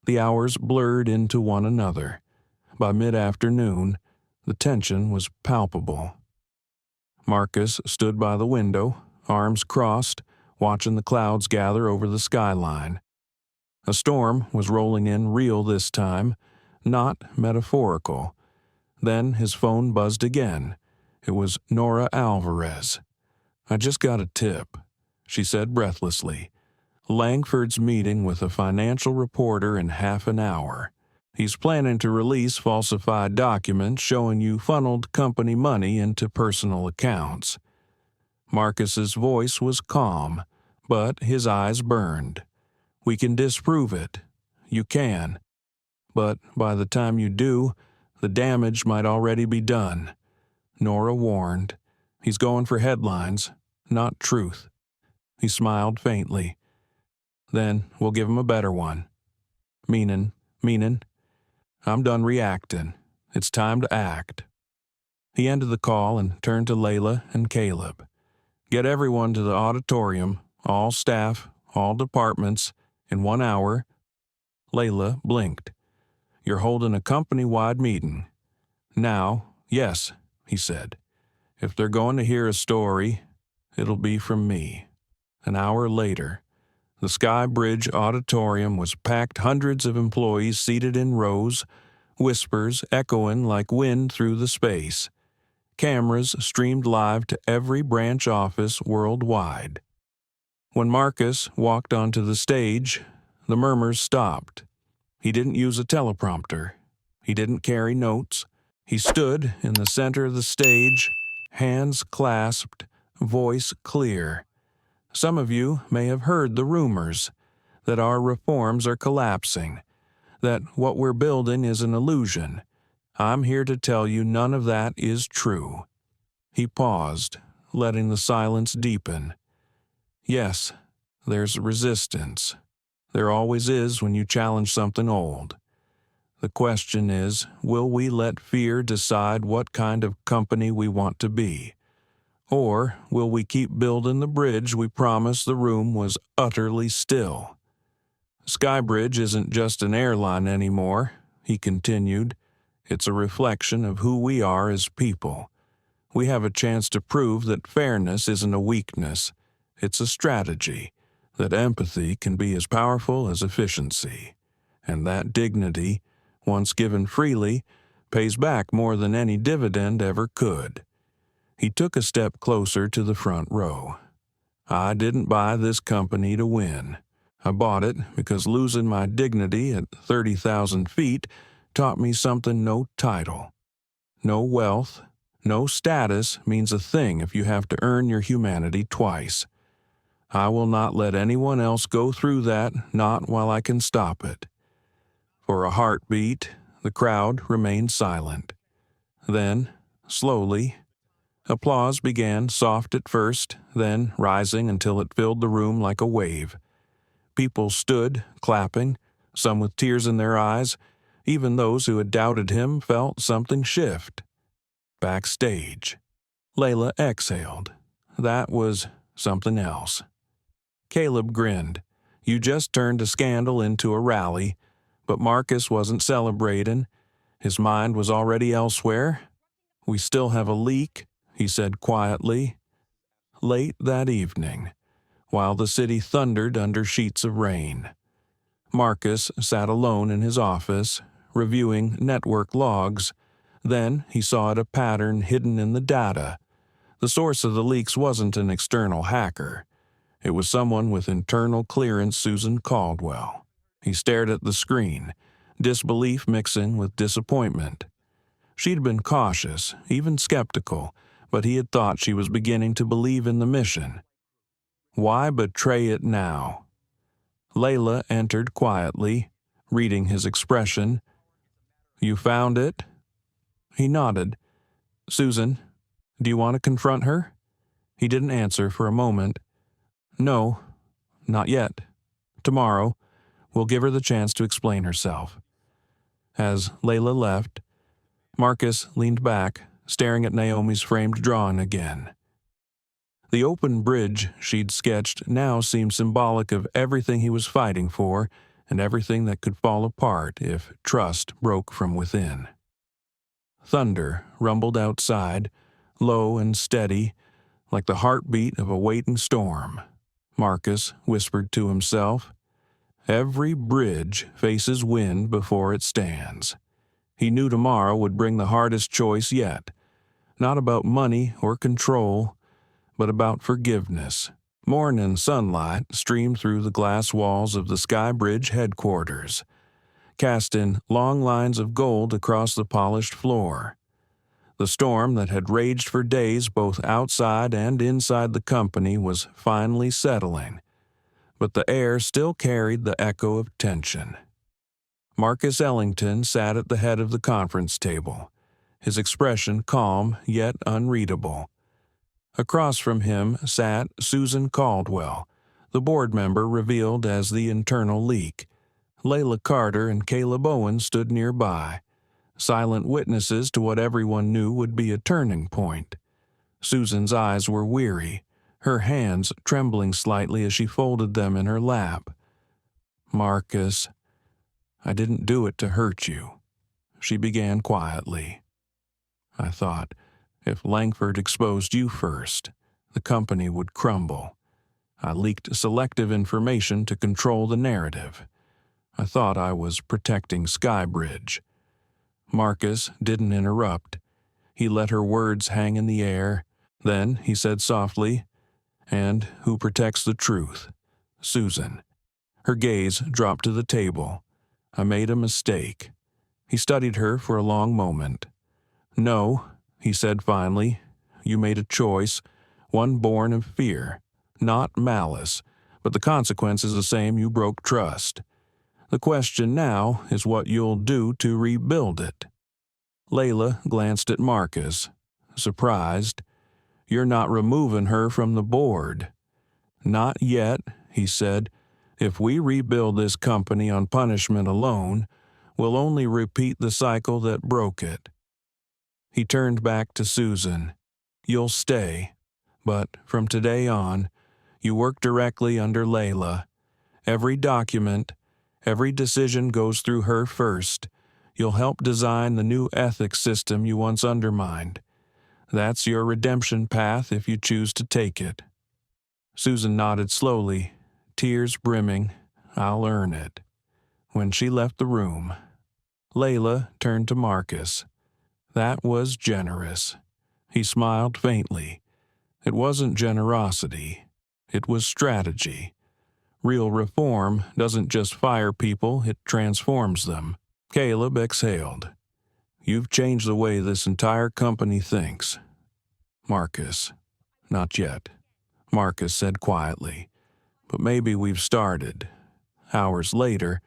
The hours blurred into one another. By mid-afternoon, the tension was palpable. Marcus stood by the window, arms crossed, watching the clouds gather over the skyline. A storm was rolling in real this time, not metaphorical. Then his phone buzzed again. It was Nora Alvarez. I just got a tip, she said breathlessly. Langford's meeting with a financial reporter in half an hour. He's planning to release falsified documents showing you funneled company money into personal accounts. Marcus's voice was calm, but his eyes burned. We can disprove it. You can. But by the time you do, the damage might already be done. Nora warned. He's going for headlines, not truth. He smiled faintly. Then we'll give him a better one. Meanin'. I'm done reacting. It's time to act. He ended the call and turned to Layla and Caleb. Get everyone to the auditorium, all staff, all departments, in 1 hour. Layla blinked. You're holding a company-wide meeting. Now, yes, he said. If they're going to hear a story, it'll be from me. An hour later, the SkyBridge auditorium was packed, hundreds of employees seated in rows, whispers echoing like wind through the space. Cameras streamed live to every branch office worldwide. When Marcus walked onto the stage, the murmurs stopped. He didn't use a teleprompter. He didn't carry notes. He stood in the center of the stage, hands clasped, voice clear. Some of you may have heard the rumors that our reforms are collapsing, that what we're building is an illusion. I'm here to tell you none of that is true. He paused, letting the silence deepen. Yes, there's resistance. There always is when you challenge something old. The question is, will we let fear decide what kind of company we want to be? Or will we keep building the bridge we promised the room was utterly still? SkyBridge isn't just an airline anymore, he continued. It's a reflection of who we are as people. We have a chance to prove that fairness isn't a weakness. It's a strategy, that empathy can be as powerful as efficiency, and that dignity, once given freely, pays back more than any dividend ever could. He took a step closer to the front row. I didn't buy this company to win. I bought it because losing my dignity at 30,000 feet taught me something no title, no wealth, no status means a thing if you have to earn your humanity twice. I will not let anyone else go through that, not while I can stop it. For a heartbeat, the crowd remained silent. Then, slowly, applause began, soft at first, then rising until it filled the room like a wave. People stood, clapping, some with tears in their eyes. Even those who had doubted him felt something shift. Backstage, Layla exhaled. That was something else. Caleb grinned. You just turned a scandal into a rally, but Marcus wasn't celebrating. His mind was already elsewhere. We still have a leak, he said quietly. Late that evening, while the city thundered under sheets of rain, Marcus sat alone in his office, reviewing network logs. Then he saw a pattern hidden in the data. The source of the leaks wasn't an external hacker. It was someone with internal clearance, Susan Caldwell. He stared at the screen, disbelief mixing with disappointment. She'd been cautious, even skeptical, but he had thought she was beginning to believe in the mission. Why betray it now? Layla entered quietly, reading his expression. You found it? He nodded. Susan, do you want to confront her? He didn't answer for a moment. No, not yet. Tomorrow, we'll give her the chance to explain herself. As Layla left, Marcus leaned back, staring at Naomi's framed drawing again. The open bridge she'd sketched now seemed symbolic of everything he was fighting for and everything that could fall apart if trust broke from within. Thunder rumbled outside, low and steady, like the heartbeat of a waiting storm. Marcus whispered to himself, every bridge faces wind before it stands. He knew tomorrow would bring the hardest choice yet, not about money or control, but about forgiveness. Morning sunlight streamed through the glass walls of the SkyBridge headquarters, casting long lines of gold across the polished floor. The storm that had raged for days both outside and inside the company was finally settling, but the air still carried the echo of tension. Marcus Ellington sat at the head of the conference table, his expression calm yet unreadable. Across from him sat Susan Caldwell, the board member revealed as the internal leak. Layla Carter and Caleb Owen stood nearby, silent witnesses to what everyone knew would be a turning point. Susan's eyes were weary, her hands trembling slightly as she folded them in her lap. Marcus, I didn't do it to hurt you, she began quietly. I thought, if Langford exposed you first, the company would crumble. I leaked selective information to control the narrative. I thought I was protecting SkyBridge. Marcus didn't interrupt. He let her words hang in the air. Then he said softly, "And who protects the truth?" "Susan." Her gaze dropped to the table. "I made a mistake." He studied her for a long moment. "No," he said finally, "you made a choice, one born of fear, not malice, but the consequence is the same. You broke trust. The question now is what you'll do to rebuild it." Layla glanced at Marcus, surprised. "You're not removing her from the board." "Not yet," he said. "If we rebuild this company on punishment alone, we'll only repeat the cycle that broke it." He turned back to Susan. "You'll stay, but from today on, you work directly under Layla. Every document, every decision goes through her first. You'll help design the new ethics system you once undermined. That's your redemption path if you choose to take it." Susan nodded slowly, tears brimming. "I'll earn it." When she left the room, Layla turned to Marcus. "That was generous." He smiled faintly. "It wasn't generosity. It was strategy. Real reform doesn't just fire people, it transforms them." Caleb exhaled. "You've changed the way this entire company thinks." "Marcus." "Not yet," Marcus said quietly. "But maybe we've started." Hours later,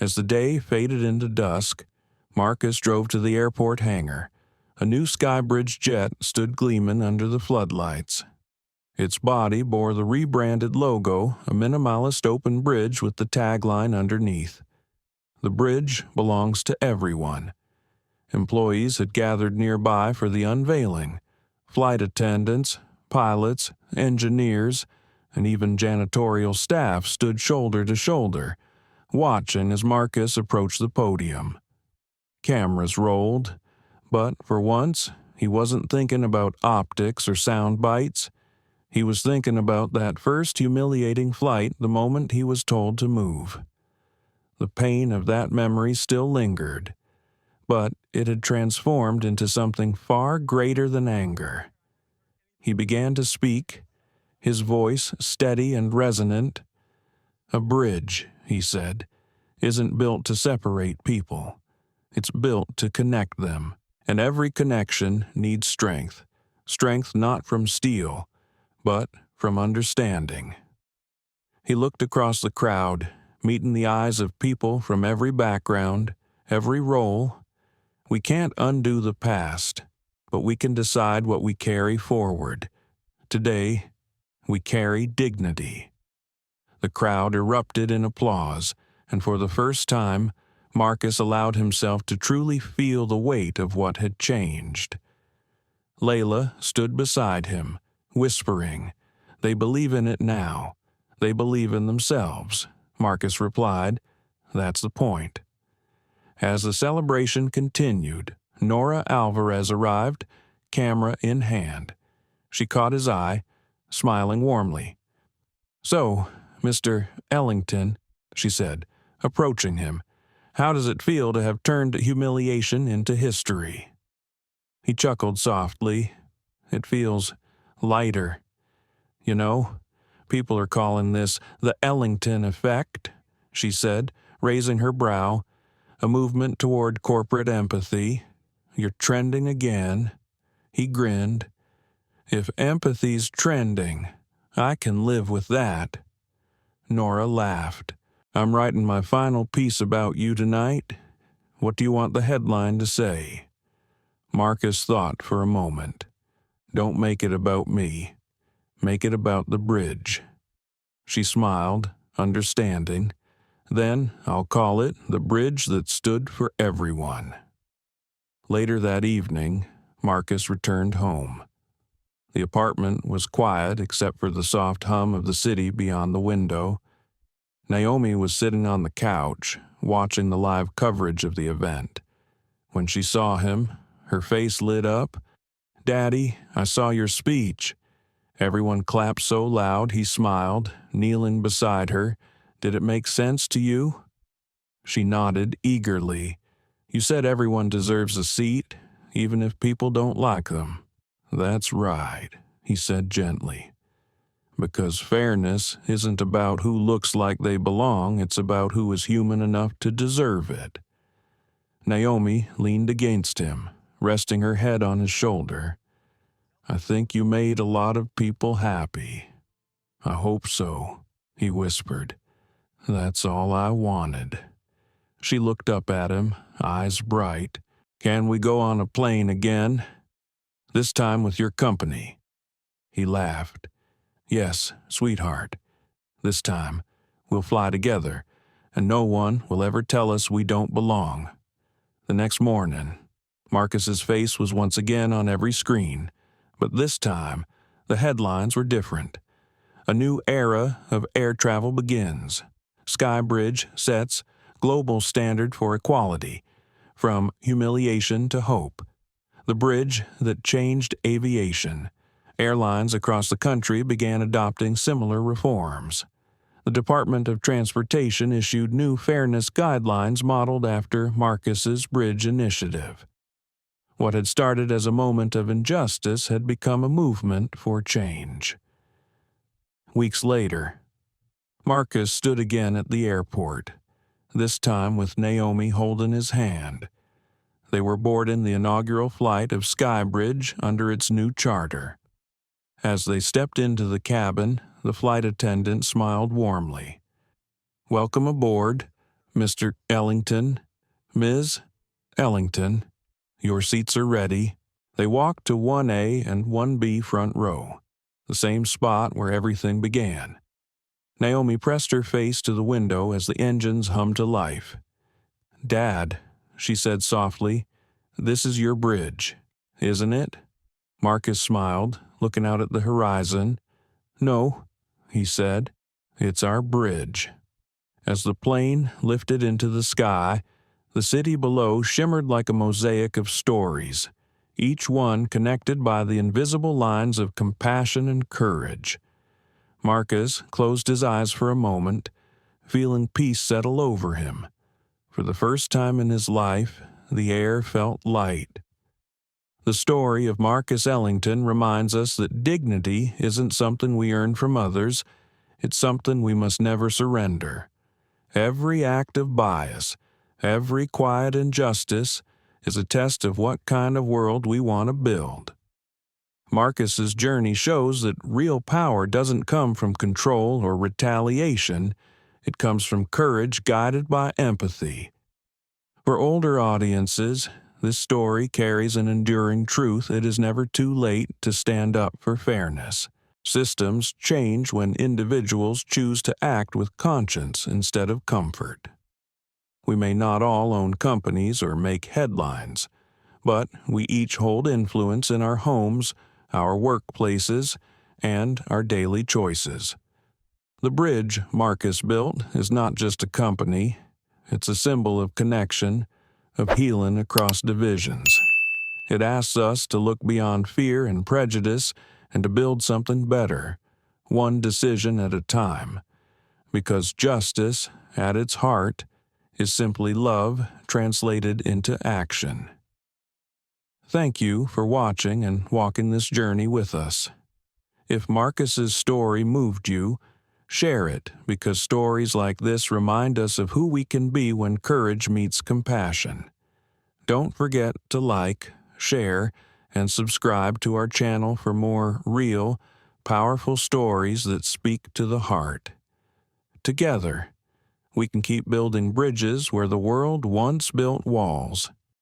as the day faded into dusk, Marcus drove to the airport hangar. A new SkyBridge jet stood gleaming under the floodlights. Its body bore the rebranded logo, a minimalist open bridge with the tagline underneath. "The bridge belongs to everyone." Employees had gathered nearby for the unveiling. Flight attendants, pilots, engineers, and even janitorial staff stood shoulder to shoulder, watching as Marcus approached the podium. Cameras rolled, but for once, he wasn't thinking about optics or sound bites. He was thinking about that first humiliating flight the moment he was told to move. The pain of that memory still lingered, but it had transformed into something far greater than anger. He began to speak, his voice steady and resonant. "A bridge," he said, "isn't built to separate people. It's built to connect them, and every connection needs strength. Strength not from steel, but from understanding." He looked across the crowd, meeting the eyes of people from every background, every role. We can't undo the past, but we can decide what we carry forward. Today, we carry dignity. The crowd erupted in applause, and for the first time, Marcus allowed himself to truly feel the weight of what had changed. Layla stood beside him, whispering, "They believe in it now. They believe in themselves." Marcus replied, "That's the point." As the celebration continued, Nora Alvarez arrived, camera in hand. She caught his eye, smiling warmly. "So, Mr. Ellington," she said, approaching him, "how does it feel to have turned humiliation into history?" He chuckled softly. "It feels lighter. You know, people are calling this the Ellington effect," she said, raising her brow, a movement toward corporate empathy. "You're trending again." He grinned. "If empathy's trending, I can live with that." Nora laughed. "I'm writing my final piece about you tonight. What do you want the headline to say?" Marcus thought for a moment. "Don't make it about me. Make it about the bridge." She smiled, understanding. "Then I'll call it the bridge that stood for everyone." Later that evening, Marcus returned home. The apartment was quiet except for the soft hum of the city beyond the window. Naomi was sitting on the couch, watching the live coverage of the event. When she saw him, her face lit up. "Daddy, I saw your speech." Everyone clapped so loud he smiled, kneeling beside her. "Did it make sense to you?" She nodded eagerly. "You said everyone deserves a seat. even if people don't like them. That's right, he said gently. Because fairness isn't about who looks like they belong, it's about who is human enough to deserve it. Naomi leaned against him, resting her head on his shoulder. I think you made a lot of people happy. I hope so, he whispered. That's all I wanted. She looked up at him, eyes bright. Can we go on a plane again? This time with your company. He laughed. Yes, sweetheart. This time, we'll fly together, and no one will ever tell us we don't belong. The next morning, Marcus's face was once again on every screen, but this time, the headlines were different. A new era of air travel begins. SkyBridge sets global standard for equality, from humiliation to hope. The bridge that changed aviation. Airlines across the country began adopting similar reforms. The Department of Transportation issued new fairness guidelines modeled after Marcus's bridge initiative. What had started as a moment of injustice had become a movement for change. Weeks later, Marcus stood again at the airport, this time with Naomi holding his hand. They were boarding the inaugural flight of SkyBridge under its new charter. As they stepped into the cabin, the flight attendant smiled warmly. Welcome aboard, Mr. Ellington. Ms. Ellington, your seats are ready. They walked to 1A and 1B front row, the same spot where everything began. Naomi pressed her face to the window as the engines hummed to life. Dad, she said softly, this is your bridge, isn't it? Marcus smiled, looking out at the horizon. No, he said, it's our bridge. As the plane lifted into the sky, the city below shimmered like a mosaic of stories, each one connected by the invisible lines of compassion and courage. Marcus closed his eyes for a moment, feeling peace settle over him. For the first time in his life, the air felt light. The story of Marcus Ellington reminds us that dignity isn't something we earn from others, it's something we must never surrender. Every act of bias, every quiet injustice, is a test of what kind of world we want to build. Marcus's journey shows that real power doesn't come from control or retaliation, it comes from courage guided by empathy. For older audiences, this story carries an enduring truth: it is never too late to stand up for fairness. Systems change when individuals choose to act with conscience instead of comfort. We may not all own companies or make headlines, but we each hold influence in our homes, our workplaces, and our daily choices. The bridge Marcus built is not just a company, it's a symbol of connection, of healing across divisions. It asks us to look beyond fear and prejudice and to build something better, one decision at a time, because justice, at its heart, is simply love translated into action. Thank you for watching and walking this journey with us. If Marcus's story moved you, share it, because stories like this remind us of who we can be when courage meets compassion. Don't forget to like, share, and subscribe to our channel for more real, powerful stories that speak to the heart. Together, we can keep building bridges where the world once built walls.